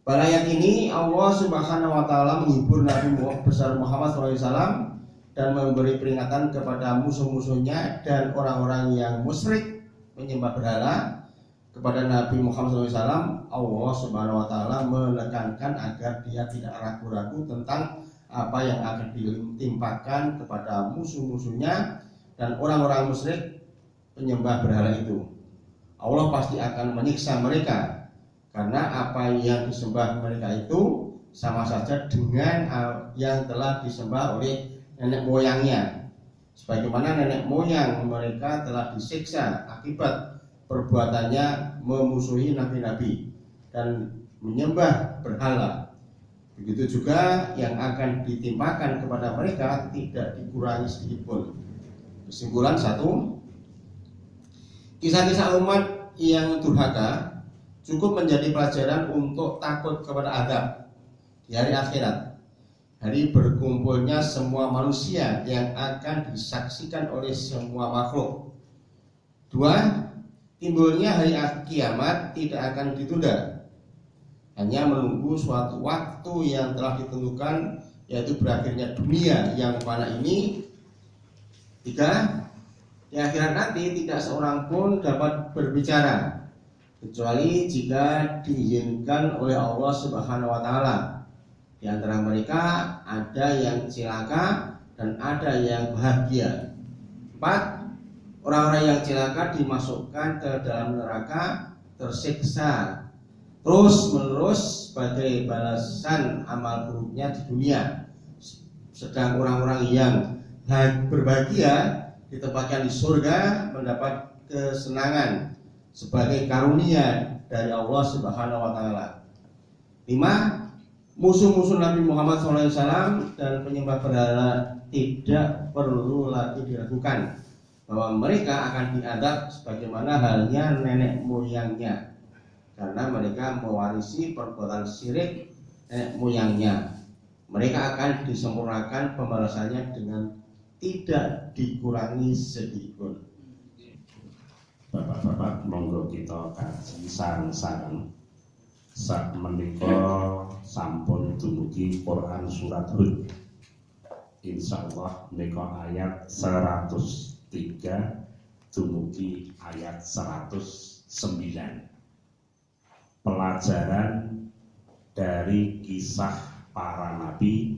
Pada ayat ini Allah Subhanahu wa taala menghibur Nabi besar Muhammad SAW dan memberi peringatan kepada musuh-musuhnya dan orang-orang yang musyrik menyembah berhala kepada Nabi Muhammad SAW. Allah Subhanahu wa taala menekankan agar dia tidak ragu-ragu tentang apa yang akan ditimpakan kepada musuh-musuhnya dan orang-orang musyrik penyembah berhala itu. Allah pasti akan menyiksa mereka, karena apa yang disembah mereka itu sama saja dengan yang telah disembah oleh nenek moyangnya. Sebagaimana nenek moyang mereka telah disiksa akibat perbuatannya memusuhi nabi-nabi dan menyembah berhala. Begitu juga yang akan ditimpakan kepada mereka tidak dikurangi sedikit pun. Kesimpulan 1, kisah-kisah umat yang durhaka cukup menjadi pelajaran untuk takut kepada azab di hari akhirat, hari berkumpulnya semua manusia yang akan disaksikan oleh semua makhluk. 2, timbulnya hari kiamat tidak akan ditunda, hanya menunggu suatu waktu yang telah ditentukan, yaitu berakhirnya dunia yang fana ini. 3, di akhirat nanti tidak seorang pun dapat berbicara kecuali jika diizinkan oleh Allah Subhanahu wa taala. Di antara mereka ada yang celaka dan ada yang bahagia. 4, orang-orang yang celaka dimasukkan ke dalam neraka, tersiksa terus-menerus sebagai balasan amal buruknya di dunia. Sedang orang-orang yang berbahagia ditempatkan di surga, mendapat kesenangan sebagai karunia dari Allah Subhanahu wa taala. 5, musuh-musuh Nabi Muhammad SAW dan penyembah berhala tidak perlu lagi diragukan bahwa mereka akan diadab sebagaimana halnya nenek moyangnya, karena mereka mewarisi perbuatan syirik nenek moyangnya. Mereka akan disempurnakan pembalasannya dengan tidak dikurangi sedikitpun. Bapak-bapak, monggo kita kaji sareng-sareng. Sak menika sampun dumugi Quran surat Hud. Insyaallah menika ayat 103 dumugi ayat 109. Pelajaran dari kisah para nabi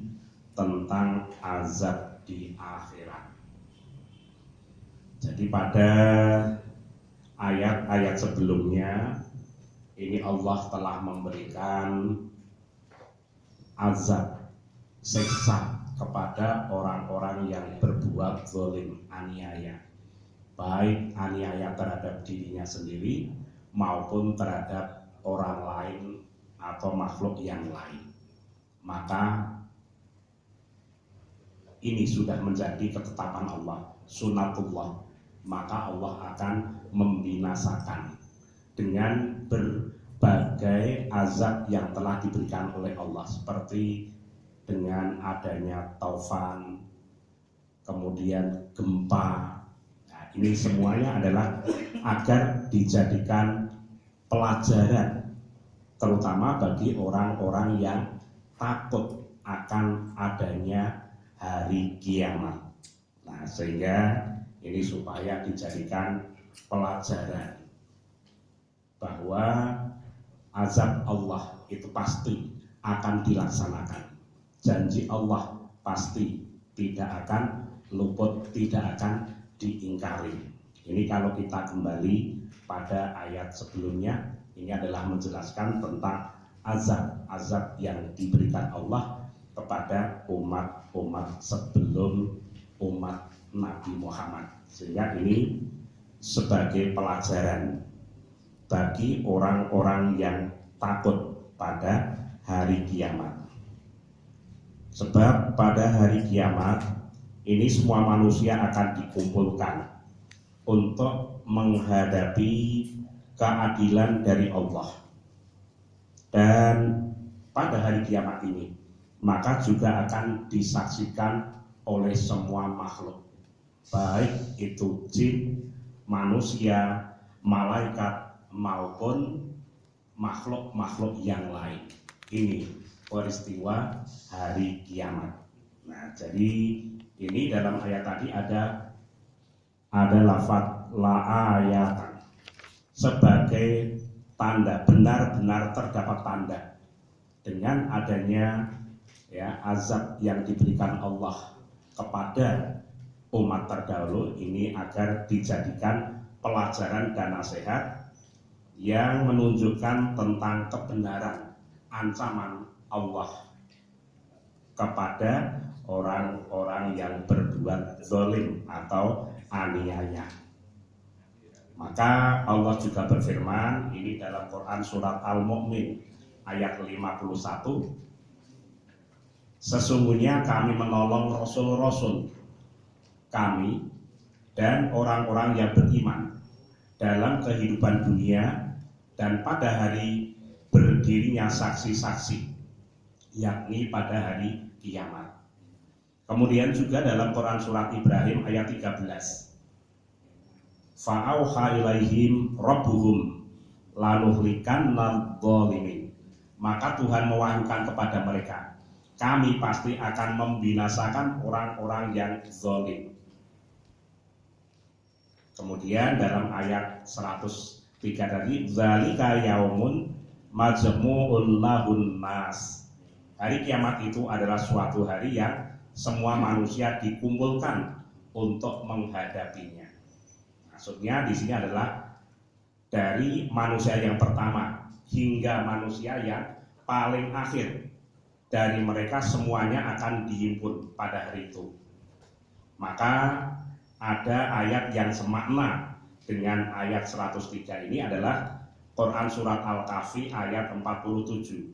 tentang azab di akhirat. Jadi pada ayat-ayat sebelumnya ini Allah telah memberikan azab, siksa kepada orang-orang yang berbuat zalim, aniaya, baik aniaya terhadap dirinya sendiri maupun terhadap orang lain atau makhluk yang lain. Maka ini sudah menjadi ketetapan Allah, sunatullah. Maka Allah akan membinasakan dengan berbagai azab yang telah diberikan oleh Allah, seperti dengan adanya taufan, kemudian gempa. Nah, ini semuanya adalah agar dijadikan pelajaran, terutama bagi orang-orang yang takut akan adanya hari kiamat. Nah, sehingga ini supaya dijadikan pelajaran bahwa azab Allah itu pasti akan dilaksanakan. Janji Allah pasti tidak akan luput, tidak akan diingkari. Ini kalau kita kembali pada ayat sebelumnya, ini adalah menjelaskan tentang azab yang diberikan Allah kepada umat-umat sebelum umat Nabi Muhammad. Sehingga ini sebagai pelajaran bagi orang-orang yang takut pada hari kiamat. Sebab pada hari kiamat ini semua manusia akan dikumpulkan untuk menghadapi keadilan dari Allah. Dan pada hari kiamat ini maka juga akan disaksikan oleh semua makhluk, baik itu jin, manusia, malaikat maupun makhluk-makhluk yang lain. Ini peristiwa hari kiamat. Nah, jadi ini dalam ayat tadi ada lafaz la ayatan sebagai tanda, benar-benar terdapat tanda dengan adanya azab yang diberikan Allah kepada umat terdahulu ini agar dijadikan pelajaran dan nasihat yang menunjukkan tentang kebenaran ancaman Allah kepada orang-orang yang berbuat zalim atau aniaya. Maka Allah juga berfirman ini dalam Quran surat Al-Mu'min ayat 51, sesungguhnya kami menolong rasul-rasul kami dan orang-orang yang beriman dalam kehidupan dunia dan pada hari berdirinya saksi-saksi, yakni pada hari kiamat. Kemudian juga dalam Quran surat Ibrahim ayat 13, fa'auha ilaihim rabbuhum lanuhlikanna dzalimin, maka Tuhan mewahyukan kepada mereka, kami pasti akan membinasakan orang-orang yang zalim. Kemudian dalam ayat 103 tadi, zalika yaumun majmu'un lahun nas, hari kiamat itu adalah suatu hari yang semua manusia dikumpulkan untuk menghadapinya. Maksudnya di sini adalah dari manusia yang pertama hingga manusia yang paling akhir, dari mereka semuanya akan dihimpun pada hari itu. Maka ada ayat yang semakna dengan ayat 103 ini adalah Quran surat Al-Kahfi ayat 47.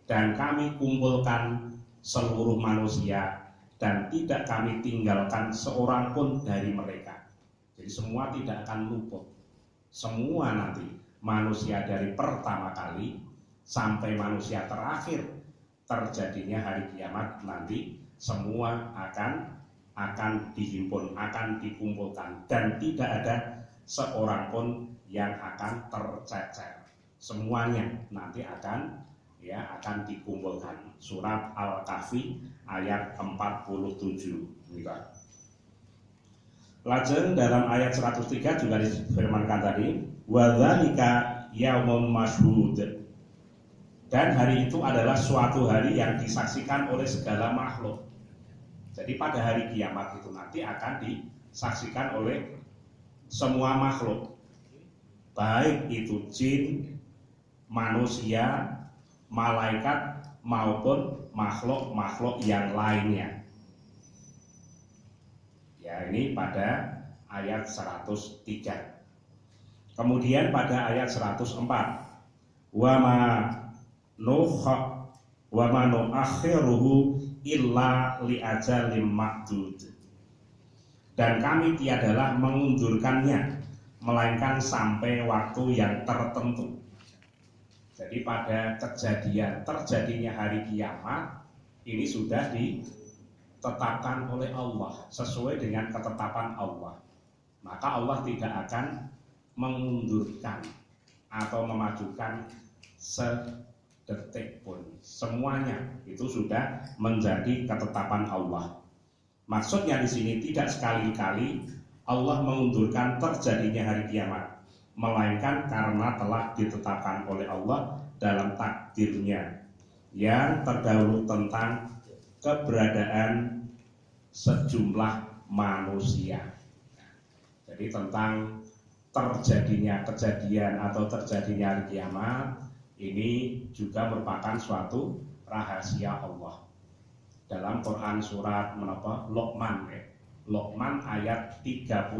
Dan kami kumpulkan seluruh manusia dan tidak kami tinggalkan seorang pun dari mereka. Jadi semua tidak akan luput. Semua nanti manusia dari pertama kali sampai manusia terakhir terjadinya hari kiamat nanti semua akan dihimpun, akan dikumpulkan, dan tidak ada seorang pun yang akan tercecer. Semuanya nanti akan dikumpulkan. Surat Al-Kahfi ayat 47. Lajeng dalam ayat 103 juga difirmankan tadi, wa dzalika yaumun masyhud, dan hari itu adalah suatu hari yang disaksikan oleh segala makhluk. Jadi pada hari kiamat itu nanti akan disaksikan oleh semua makhluk, baik itu jin, manusia, malaikat maupun makhluk-makhluk yang lainnya. Ya, ini pada ayat 103. Kemudian pada ayat 104, wa ma nuakhiruhu illa li ajalim ma'dud, dan kami tiadalah mengundurkannya melainkan sampai waktu yang tertentu. Jadi pada terjadinya hari kiamat ini sudah ditetapkan oleh Allah sesuai dengan ketetapan Allah. Maka Allah tidak akan mengundurkan atau memajukan sedetik pun. Semuanya itu sudah menjadi ketetapan Allah. Maksudnya di sini tidak sekali-kali Allah mengundurkan terjadinya hari kiamat, melainkan karena telah ditetapkan oleh Allah dalam takdirnya yang terdahulu tentang keberadaan sejumlah manusia. Jadi tentang terjadinya kejadian atau terjadinya hari kiamat ini juga merupakan suatu rahasia Allah. Dalam Quran surat menapa Luqman, Luqman ayat 34.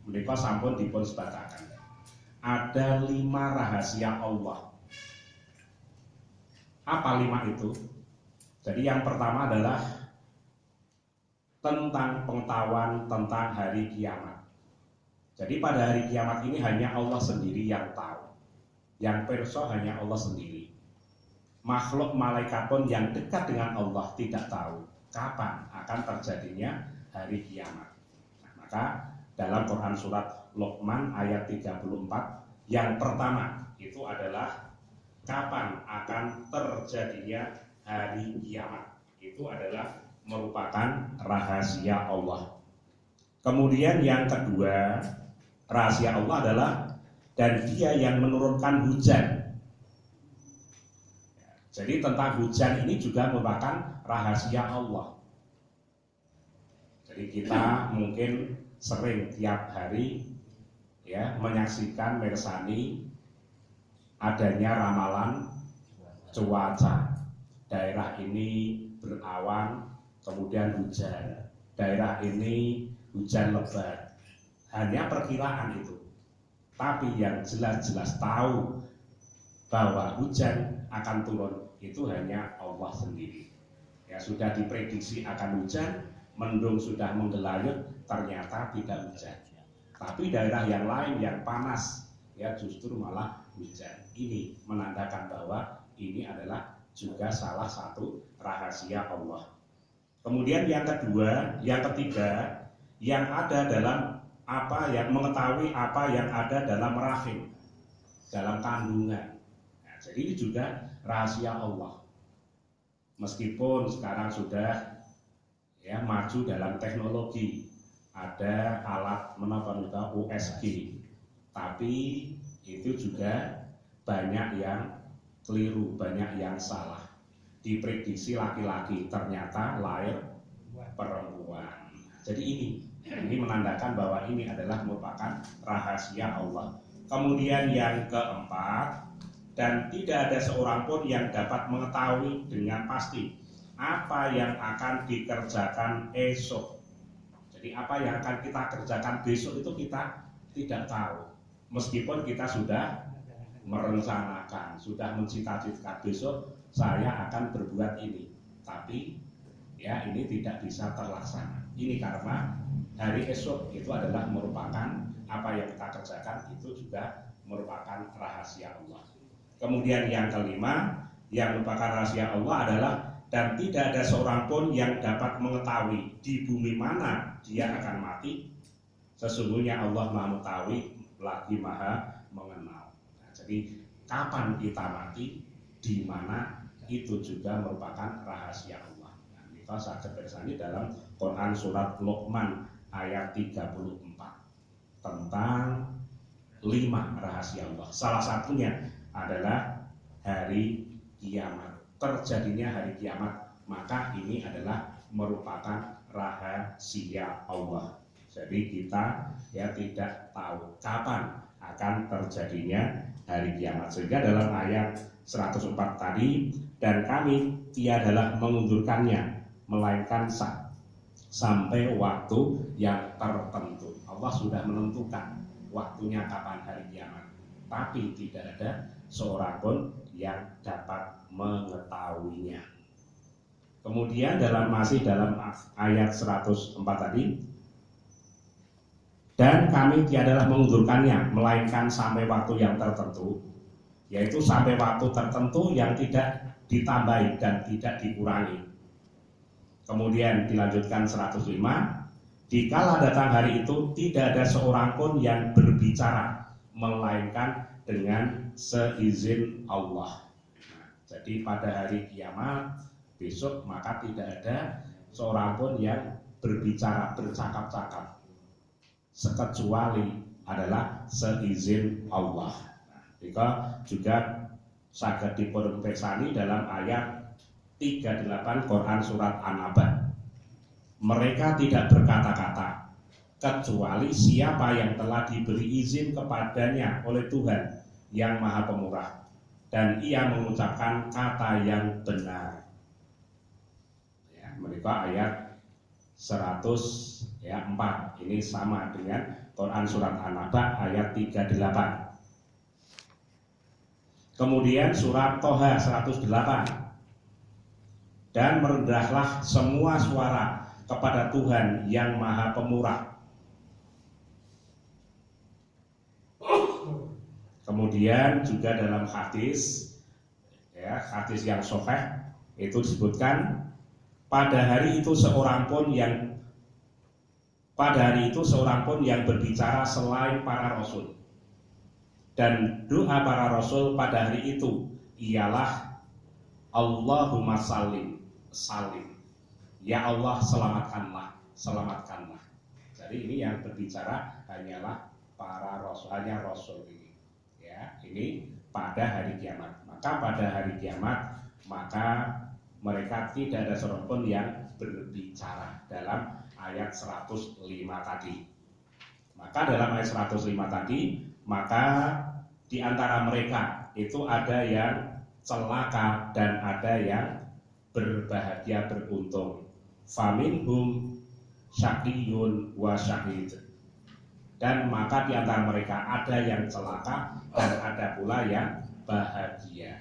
Menika sampun dipun sebataken. Ada 5 rahasia Allah. Apa 5 itu? Jadi yang pertama adalah tentang pengetahuan tentang hari kiamat. Jadi pada hari kiamat ini hanya Allah sendiri yang tahu. Yang pirsa hanya Allah sendiri. Makhluk malaikat pun yang dekat dengan Allah tidak tahu kapan akan terjadinya hari kiamat. Nah, maka dalam Quran surat Luqman ayat 34 yang pertama itu adalah kapan akan terjadinya hari kiamat. Itu adalah merupakan rahasia Allah. Kemudian yang kedua, rahasia Allah adalah dan Dia yang menurunkan hujan. Jadi tentang hujan ini juga merupakan rahasia Allah. Jadi kita mungkin sering tiap hari ya menyaksikan mersani adanya ramalan cuaca. Daerah ini berawan kemudian hujan, daerah ini hujan lebat. Hanya perkiraan itu. Tapi yang jelas-jelas tahu bahwa hujan akan turun itu hanya Allah sendiri. Ya sudah diprediksi akan hujan, mendung sudah menggelayut, ternyata tidak hujan. Tapi daerah yang lain yang panas ya justru malah hujan. Ini menandakan bahwa ini adalah juga salah satu rahasia Allah. Kemudian yang kedua, yang ketiga, yang ada dalam apa yang mengetahui apa yang ada dalam rahim, dalam kandungan. Nah, jadi ini juga rahasia Allah. Meskipun sekarang sudah ya maju dalam teknologi, ada alat menapa USG, tapi itu juga banyak yang keliru, banyak yang salah. Diprediksi laki-laki, ternyata lahir perempuan. Jadi ini menandakan bahwa ini adalah merupakan rahasia Allah. Kemudian yang keempat, dan tidak ada seorang pun yang dapat mengetahui dengan pasti apa yang akan dikerjakan esok. Jadi apa yang akan kita kerjakan besok itu kita tidak tahu. Meskipun kita sudah merencanakan, sudah mencita-citakan besok saya akan berbuat ini, tapi ya ini tidak bisa terlaksana. Ini karena hari esok itu adalah merupakan apa yang kita kerjakan itu juga merupakan rahasia Allah. Kemudian yang kelima, yang merupakan rahasia Allah adalah dan tidak ada seorang pun yang dapat mengetahui di bumi mana dia akan mati. Sesungguhnya Allah Maha mengetahui lagi Maha mengenal. Nah, jadi kapan kita mati, di mana itu juga merupakan rahasia Allah. Nah, kita saja bersani dalam Quran surat Luqman ayat 34 tentang 5 rahasia Allah. Salah satunya adalah hari kiamat. Terjadinya hari kiamat, maka ini adalah merupakan rahasia Allah. Jadi kita ya tidak tahu kapan akan terjadinya hari kiamat. Sehingga dalam ayat 104 tadi, dan kami tiadalah mengundurkannya melainkan sampai waktu yang tertentu. Allah sudah menentukan waktunya kapan hari kiamat, tapi tidak ada seorang pun yang dapat mengetahuinya. Kemudian masih dalam ayat 104 tadi, dan kami tiadalah mengundurkannya melainkan sampai waktu yang tertentu, yaitu sampai waktu tertentu yang tidak ditambahi dan tidak dikurangi. Kemudian dilanjutkan 105, dikala datang hari itu tidak ada seorang pun yang berbicara melainkan dengan seizin Allah. Nah, jadi pada hari kiamat besok maka tidak ada seorang pun yang berbicara, bercakap-cakap, sekecuali adalah seizin Allah. Jika juga saged dipun pirsani dalam ayat 38 Quran surat An-Naba. Mereka tidak berkata-kata kecuali siapa yang telah diberi izin kepadanya oleh Tuhan yang Maha Pemurah dan ia mengucapkan kata yang benar. Ya, mereka ayat 104. Ini sama dengan Quran surat An-Naba ayat 38. Kemudian surat Toha 108. Dan merendahlah semua suara kepada Tuhan yang Maha Pemurah. Kemudian juga dalam hadis, ya, hadis yang sahih itu disebutkan pada hari itu seorang pun yang berbicara selain para rasul. Dan doa para rasul pada hari itu ialah Allahumma salim. Ya Allah, selamatkanlah. Jadi ini yang berbicara hanyalah para rasul, hanya rasul ini. Ya, ini pada hari kiamat. Maka pada hari kiamat mereka tidak ada seorang pun yang berbicara dalam ayat 105 tadi. Maka dalam ayat 105 tadi, maka di antara mereka itu ada yang celaka dan ada yang berbahagia beruntung. Faminhum syaqiyun wa syahid. Dan maka di antara mereka ada yang celaka dan ada pula yang bahagia.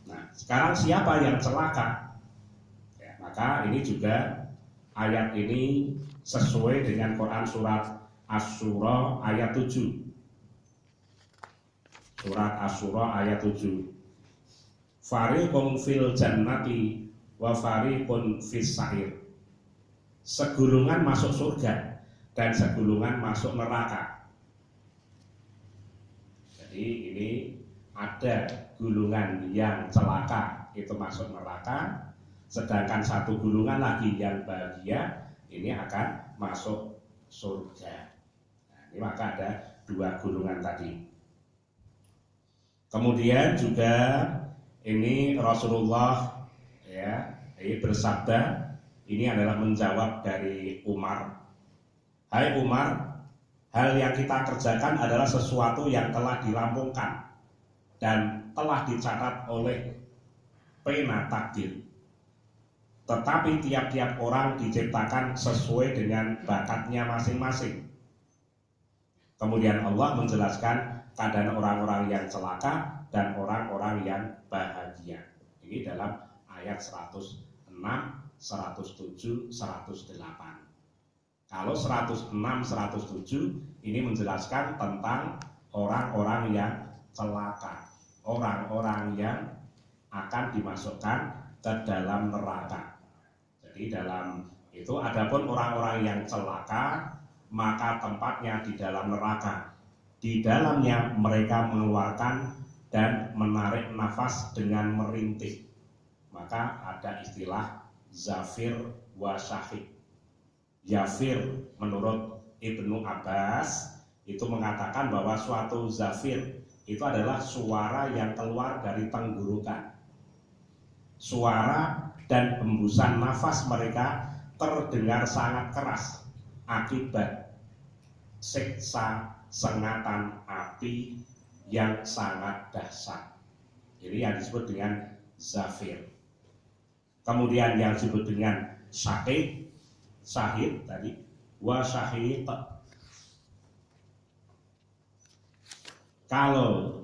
Nah, sekarang siapa yang celaka? Ya, maka ini juga ayat ini sesuai dengan Quran surat Asy-Syura ayat 7. Surat Asy-Syura ayat 7. Fariqun fil jannati wa fariqun fis sa'ir. Segulungan masuk surga dan segulungan masuk neraka. Jadi ini ada gulungan yang celaka itu masuk neraka, sedangkan satu gulungan lagi yang bahagia ini akan masuk surga. Nah, ini maka ada dua gulungan tadi. Kemudian juga ini Rasulullah ini bersabda, ini adalah menjawab dari Umar. Hai Umar, hal yang kita kerjakan adalah sesuatu yang telah dirampungkan dan telah dicatat oleh pena takdir. Tetapi tiap-tiap orang diciptakan sesuai dengan bakatnya masing-masing. Kemudian Allah menjelaskan keadaan orang-orang yang celaka dan orang-orang yang bahagia. Ini dalam ayat 106, 107, 108. Kalau 106, 107 ini menjelaskan tentang orang-orang yang celaka, orang-orang yang akan dimasukkan ke dalam neraka. Jadi dalam itu adapun orang-orang yang celaka, maka tempatnya di dalam neraka. Di dalamnya mereka mengeluarkan dan menarik nafas dengan merintih. Maka ada istilah zafir wa syahid. Zafir menurut Ibnu Abbas itu mengatakan bahwa suatu zafir itu adalah suara yang keluar dari tenggorokan. Suara dan hembusan nafas mereka terdengar sangat keras akibat siksa sengatan api yang sangat dahsyat. Ini yang disebut dengan zafir. Kemudian yang disebut dengan syahid tadi, wa syahid. Kalau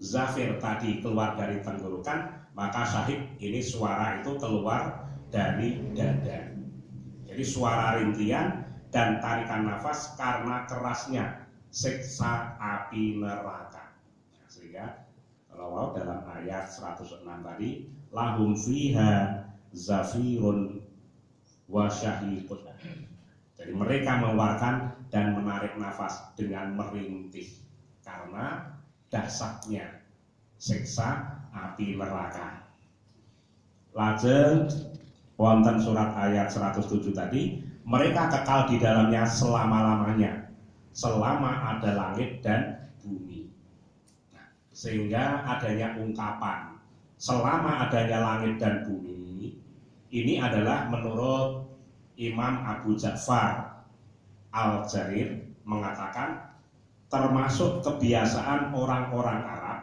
zafir tadi keluar dari tenggorokan, maka syahid ini suara itu keluar dari dada. Jadi suara rintian dan tarikan nafas karena kerasnya siksa api neraka. Sehingga kalau dalam ayat 106 tadi, lahum fiha zafirun wa syahidun. Jadi mereka mengeluarkan dan menarik nafas dengan merintih karena dahsyatnya siksa api neraka. Lajeng wonten surat ayat 107 tadi, mereka kekal di dalamnya selama-lamanya selama ada langit dan bumi. Nah, sehingga adanya ungkapan selama adanya langit dan bumi ini adalah menurut Imam Abu Ja'far Al-Jarir mengatakan termasuk kebiasaan orang-orang Arab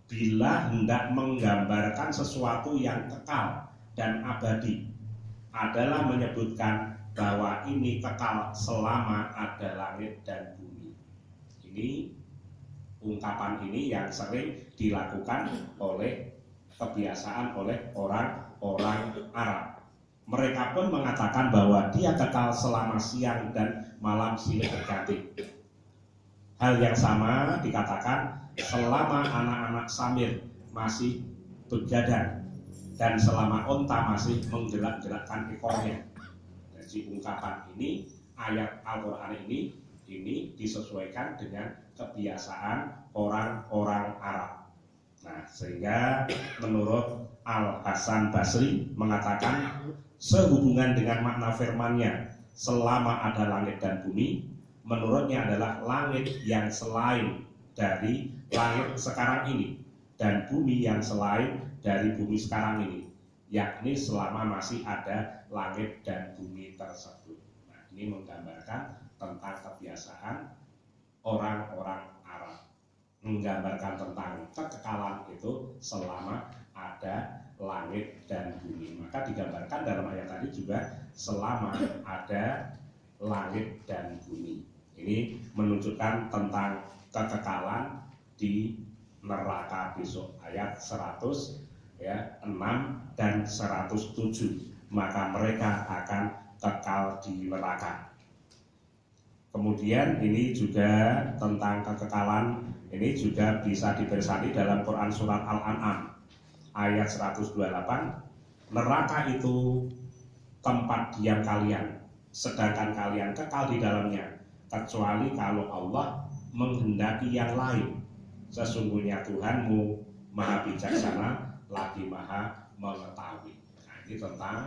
bila hendak menggambarkan sesuatu yang kekal dan abadi adalah menyebutkan bahwa ini kekal selama ada langit dan bumi. Ini ungkapan ini yang sering dilakukan oleh kebiasaan oleh orang-orang Arab. Mereka pun mengatakan bahwa dia kekal selama siang dan malam silih berganti. Hal yang sama dikatakan selama anak-anak Samir masih begadang dan selama onta masih menggerak-gerakkan ekornya. Jadi ungkapan ini, ayat Al-Quran ini disesuaikan dengan kebiasaan orang-orang Arab. Nah, sehingga menurut Al-Hasan Basri mengatakan sehubungan dengan makna firman-Nya selama ada langit dan bumi, menurutnya adalah langit yang selain dari langit sekarang ini dan bumi yang selain dari bumi sekarang ini, yakni selama masih ada langit dan bumi tersebut. Nah, ini menggambarkan tentang kebiasaan orang-orang Arab, menggambarkan tentang kekekalan itu selama ada langit dan bumi. Maka digambarkan dalam ayat tadi juga selama ada langit dan bumi. Ini menunjukkan tentang kekekalan di neraka besok, ayat 100 6 dan 107. Maka mereka akan kekal di neraka. Kemudian ini juga tentang kekekalan, ini juga bisa dibersani dalam Quran surat Al-An'am ayat 128. Neraka itu tempat diam kalian, sedangkan kalian kekal di dalamnya, kecuali kalau Allah menghendaki yang lain. Sesungguhnya Tuhanmu Maha bijaksana lagi Maha mengetahui. Nah, ini tentang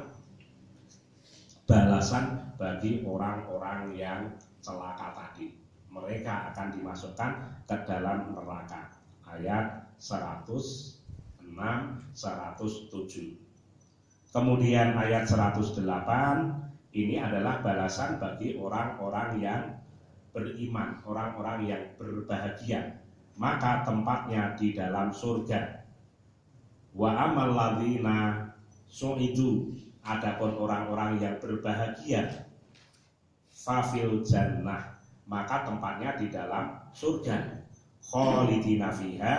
balasan bagi orang-orang yang celaka tadi. Mereka akan dimasukkan ke dalam neraka. Ayat 106, 107. Kemudian ayat 108 ini adalah balasan bagi orang-orang yang beriman, orang-orang yang berbahagia. Maka tempatnya di dalam surga. Wa amal ladzina su'idu, adapun orang-orang yang berbahagia, fafil jannah, maka tempatnya di dalam surga. Khalidina fiha,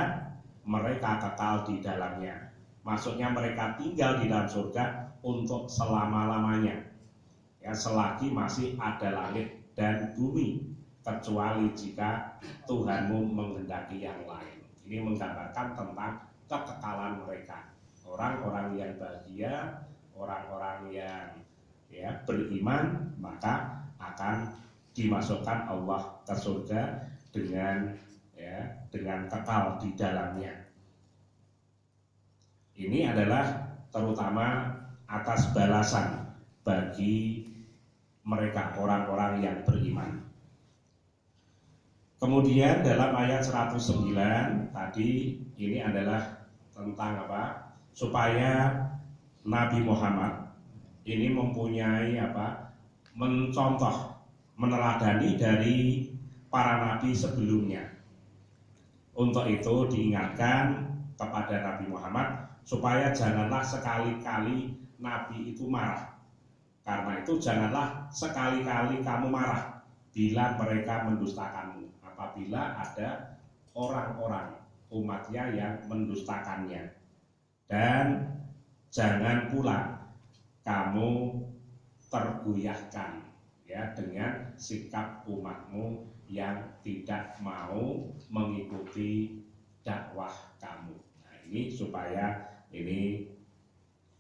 mereka kekal di dalamnya. Maksudnya mereka tinggal di dalam surga untuk selama-lamanya. Ya, selagi masih ada langit dan bumi, kecuali jika Tuhanmu menghendaki yang lain. Ini menggambarkan tentang kekekalan mereka. Orang-orang yang bahagia, orang-orang yang beriman, maka akan dimasukkan Allah ke surga dengan kekal di dalamnya. Ini adalah terutama atas balasan bagi mereka orang-orang yang beriman. Kemudian dalam ayat 109 tadi ini adalah tentang apa? Supaya Nabi Muhammad ini mempunyai mencontoh, meneladani dari para nabi sebelumnya. Untuk itu diingatkan kepada Nabi Muhammad supaya janganlah sekali-kali nabi itu marah. Karena itu janganlah sekali-kali kamu marah bila mereka mendustakanmu. Apabila ada orang-orang umatnya yang mendustakannya. Dan jangan pula kamu tergoyahkan dengan sikap umatmu yang tidak mau mengikuti dakwah kamu. Nah, ini supaya ini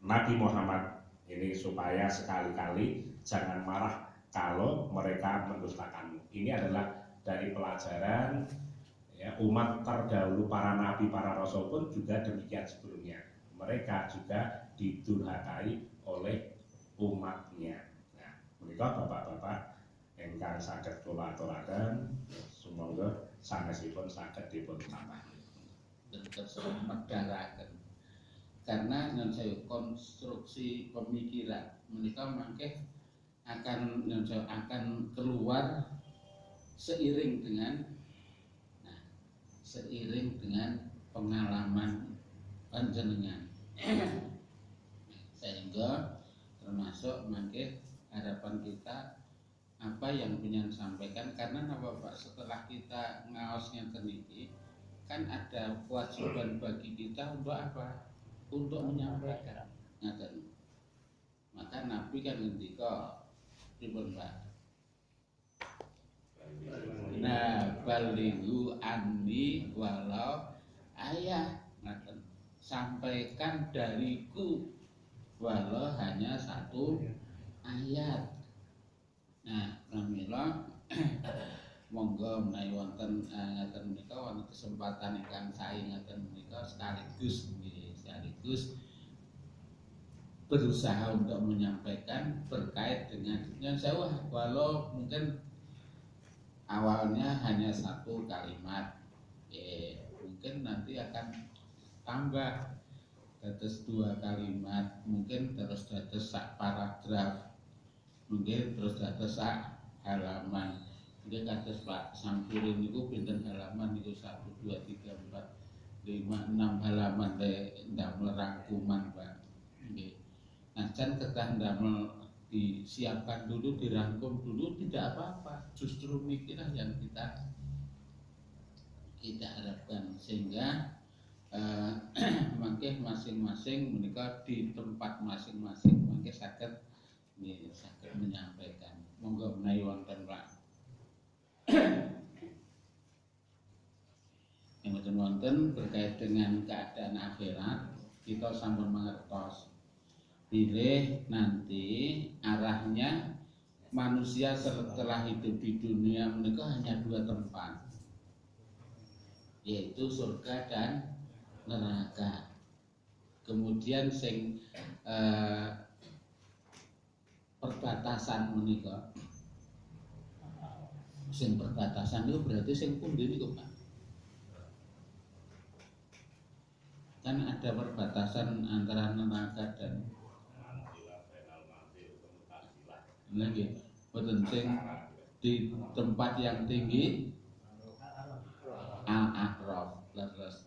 Nabi Muhammad ini supaya sekali-kali jangan marah kalau mereka mendustakanmu. Ini adalah dari pelajaran umat terdahulu, para nabi, para rasul pun juga demikian sebelumnya. Mereka juga didurhakai oleh umatnya. Nah, mereka bapak-bapak ingkang saged kula aturaken sumangga sanesipun saged dipun tambahi. Terus medharaken. Karena yang saya konstruksi pemikiran menika mangke akan keluar seiring dengan pengalaman panjenengan. Sehingga termasuk mangke harapan kita apa yang pengen sampaikan, karena Bapak setelah kita ngaos ngeten iki kan ada kewajiban bagi kita untuk apa? Untuk menyampaikan. Ngaten. Maka Nabi kan ngendika pripun Pak? Nah, balighu anni walau ayat. Ngaten. Sampaikan dariku walau hanya satu ayat. Nah, pramila monggo menawi wonten ngaten menika wonten kesempatan ingkang sae ngaten menika sekaligus berusaha untuk menyampaikan berkait dengan yang saya walau mungkin awalnya hanya satu kalimat, mungkin nanti akan tambah terus 2 kalimat, mungkin terus dados sak paragraf, mungkin terus dados sak halaman. Mungkin kados Pak Sampurin niku pinten halaman niku 1 2 3 4 5 6 halaman ndamel rangkuman Pak. Nggih. Nah, jan kedah ndamel disiapkan dulu, dirangkum dulu, tidak apa-apa. Justru mikirlah yang kita harapkan, sehingga mangke masing-masing menika di tempat masing-masing mangke saged menyampaikan. Monggo menawi wonten Pak. Yang wonten berkait dengan keadaan akhirat, kita sampun mangertos bilih nanti arahnya manusia setelah hidup di dunia menika hanya 2 tempat, yaitu surga dan neraka. Kemudian sing perbatasan menika, sing perbatasan itu berarti sing pundi niku Pak? Kan ada perbatasan antara neraka dan lagi penting di tempat yang tinggi al-a'raf. Terus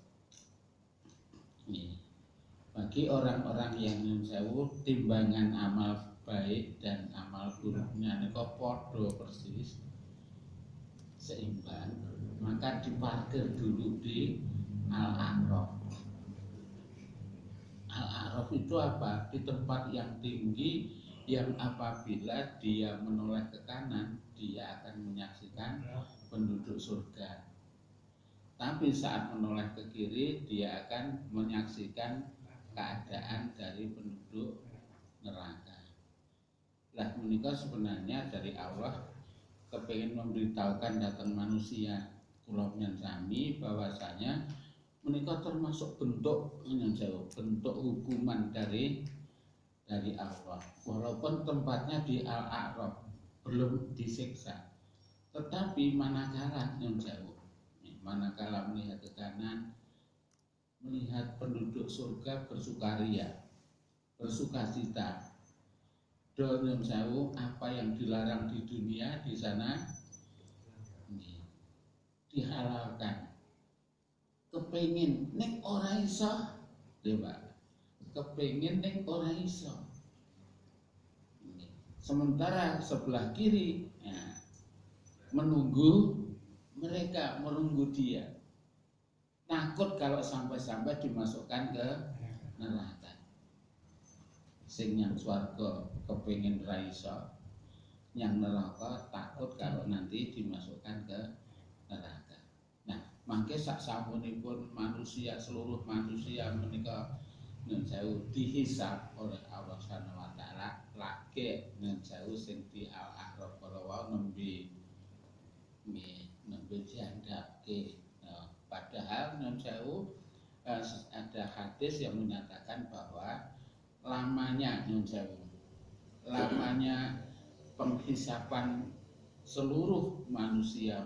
bagi orang-orang yang nyuwun sewu timbangan amal baik dan amal buruknya niku padha persis seimbang, maka diparkir dulu di al-a'raf. Al-a'raf itu apa? Di tempat yang tinggi, yang apabila dia menoleh ke kanan, dia akan menyaksikan penduduk surga. Tapi saat menoleh ke kiri, dia akan menyaksikan keadaan dari penduduk neraka. Lah menika sebenarnya dari Allah kepengin memberitahukan datang manusia kula sami bahwasanya menika termasuk bentuk hukuman dari Allah. Walaupun tempatnya di Al-A'raf belum disiksa, tetapi manakala melihat ke kanan, melihat penduduk surga bersukaria, bersukacita, apa yang dilarang di dunia di sana dihalalkan. Kepengin nek ora iso, Pak. Kepengin nek ora iso. Sementara sebelah kiri menunggu dia. Takut kalau sampai dimasukkan ke neraka. Sing yang swarga kepengin ra iso, yang neraka takut kalau nanti dimasukkan ke neraka. Nah, mangke sak samunipun manusia, seluruh manusia menika dihisab oleh Allah Subhanahu wa taala lagi jauh sing di al-a'raf wau nembe diandapke. Padahal ada hadis yang menyatakan bahwa lamanya penghisapan seluruh manusia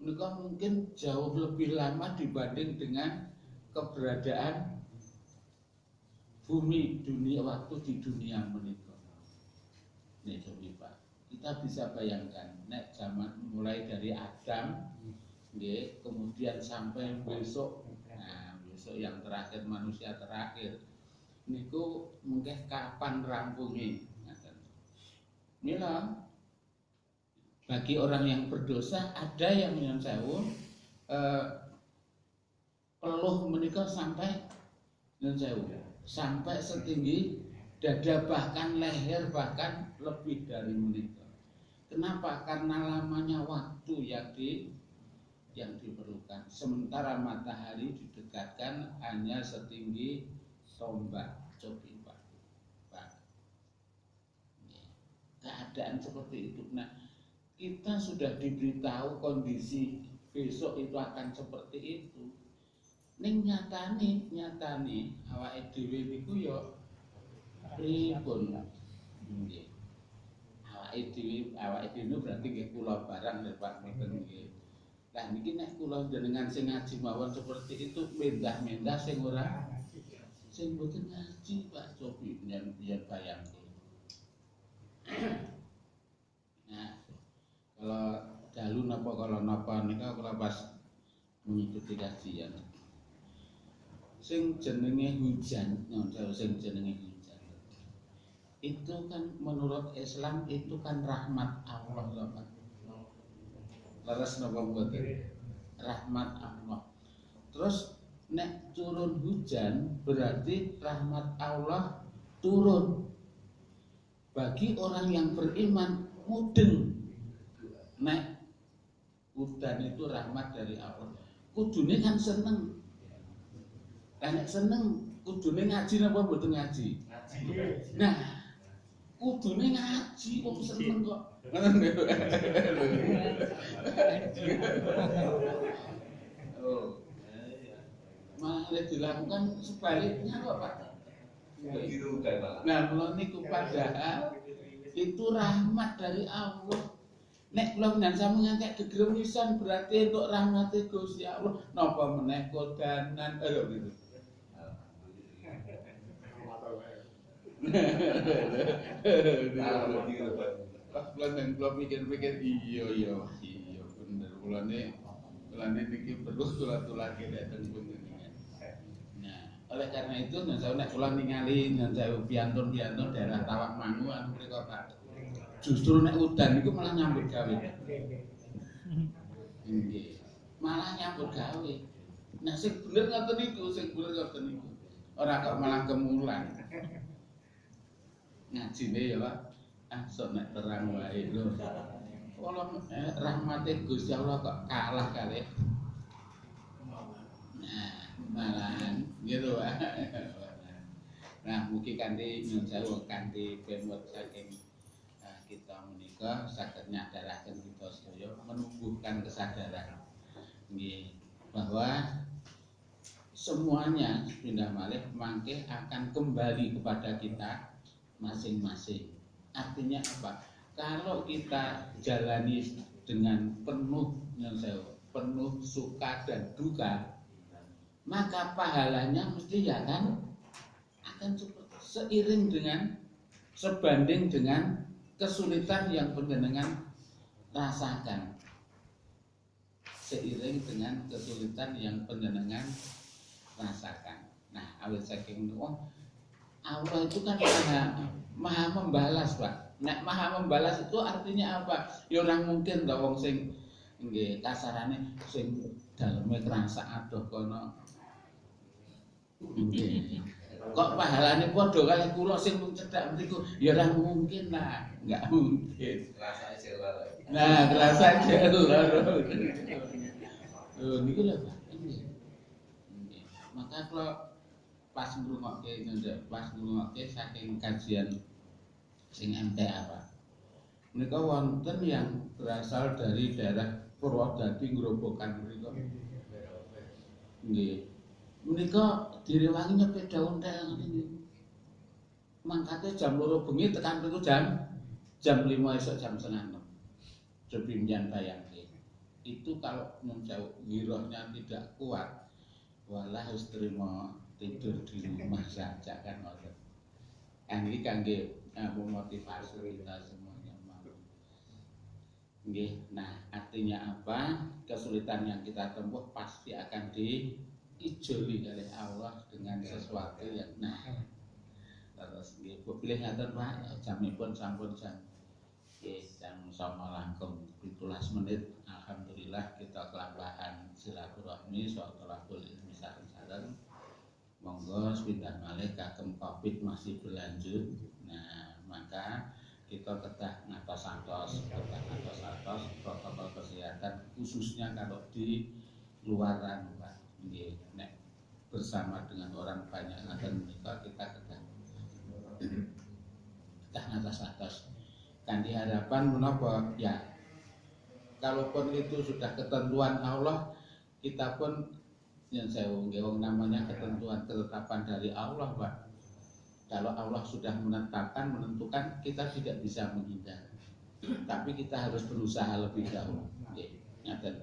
menika mungkin jauh lebih lama dibanding dengan keberadaan bumi dunia waktu di dunia menika. Nek coba kita bisa bayangkan nek zaman mulai dari Adam nggih kemudian sampai besok, nah besok yang terakhir manusia terakhir niku mungkin kapan rampungnya. Mila bagi orang yang berdosa ada yang nyon sewu peluh menika sampai nyon sewu sampai setinggi dada bahkan leher bahkan lebih dari menika. Kenapa? Karena lamanya waktu yang diperlukan. Sementara matahari didekatkan hanya setinggi tombak. Coba Pak. Keadaan seperti itu. Nah, kita sudah diberitahu kondisi besok itu akan seperti itu. Ning nyatane awake dhewe niku ya pripun. Nggih. Awake dhewe berarti nggih kula barang lho Pak mboten nggih. Lah niki nek kula jenengan sing ngaji mawon seperti itu mendah-mendah sing ora sing mboten ngaji Pak Cobi yen bayangke. Nah, kalau dalu napa nika kula pas mengikuti kajian. Sing jenenge hujan, sing jenenge hujan. Itu kan menurut Islam itu kan rahmat Allah lho Pak. Leres napa mboten? Rahmat Allah. Terus nek turun hujan berarti rahmat Allah turun. Bagi orang yang beriman mudeng. Nek hujan itu rahmat dari Allah. Kudune kan seneng. Nek seneng kudune ngaji napa mboten ngaji? Nah, kudune ngaji wong seneng kok. Oh. Malah dilakukan sebaliknya kok Pak. Nah, mulai niku padahal itu rahmat dari Allah. Nek kula ngancamu ngangkat gegerem wisan berarti untuk rahmate Gusti Allah. Napa meneh kodanan gitu. Kula mikir-mikir iya bener kulane niki perlu tulah-tulake dateng panjenengan. Nah, oleh karena itu nek kula ningali saya piantun daerah Tawakmangu anu mriko Pak. Justru nek udan niku malah nyambut gawe. Nggih. Malah nyambut gawe. Nah sing bener ngoten niku, Ora kok malah kemulan. Ngajine ya Pak. Sok nek terang wae lho. Kalau rahmate Gusti Allah kok kalah kali. Nah, malahan gitu Pak. Nah, mugi kanthi nyuwun sewu kanthi pemut saking kita menika saged nyadaraken kita sedaya menumbuhkan kesadaran nggih bahwa semuanya pindah malih mangke akan kembali kepada kita masing-masing. Artinya apa? Kalau kita jalani dengan penuh penuh suka dan duka, maka pahalanya mesti ya kan akan seiring dengan sebanding dengan kesulitan yang panjenengan rasakan. Seiring dengan kesulitan yang panjenengan rasakan. Nah, awit saking Allah itu kan maha membalas, Pak. Nek maha membalas itu artinya apa? Ya orang mungkin to wong sing nggih kasarane sing daleme krasa adoh kono. Nggih. Kok pahalane padha kali kula sing cedhak mriku ya ora mungkin lah, enggak mungkin. Rasane jelar. Nah, rasane jelar. Oh, niku lho Pak. Nggih. Maka kalau pas ngrungokke saking kajian sing MTA Pak. Menika wonten yang berasal dari daerah Purwodadi Grobogan mriku. Nggih. Menika direwangi nyepet daun tel ngene. Mangkate jam 2 bengi tekan mriku jam 5 esuk jam 5:30. Coba bayangin itu kalau menjauh girohnya tidak kuat, walah harus terima tidur di rumah saja kan orang. Ini kangge memotivasi kita semuanya mau. Nah artinya apa? Kesulitan yang kita tempuh pasti akan diijoli oleh Allah dengan sesuatu yang terus pilih ngaten Pak, jamipun sampun jam sama langkung 17 menit. Alhamdulillah kita kelampahan silaturahmi sholatulahul ilmi sareng-sareng. Monggo sepindah malih kagem Covid masih berlanjut. Nah, maka kita kedah ngatos-atos protokol kesehatan khususnya kalau di luaran Pak. Nggih, nek bersama dengan orang banyak ngaten menika kita kedah ngatos-atos. Kan dihadapan menapa ya, kalaupun itu sudah ketentuan Allah, kita pun yang saya wong namanya ketentuan ketetapan dari Allah Pak. Kalau Allah sudah menentukan, kita tidak bisa menghindar, tapi kita harus berusaha lebih dahulu. Ngaten.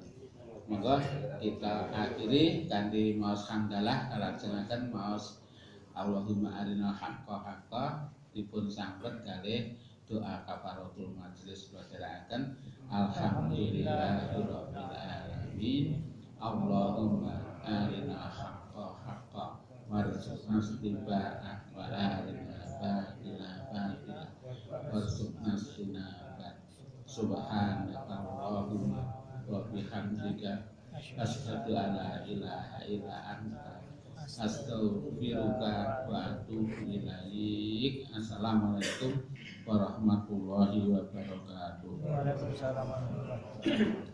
Monggo kita akhiri kanthi maos hamdalah kalajengaken maos Allahumma arinal haqqa haqqa dipun sambet kalih doa kafaratul majelis badaraken alhamdulillahirabbil alamin. Allahumma arina haqqa haqqa warzuqna ittiba'ah wa arina batila batila warzuqna istinabat. Subhanaka Allahumma wa bihamdika asyhadu an la ilaha illa anta astaghfiruka wa atubu ilaik. Assalamualaikum warahmatullahi wabarakatuh. Waalaikumsalam warahmatullahi wabarakatuh.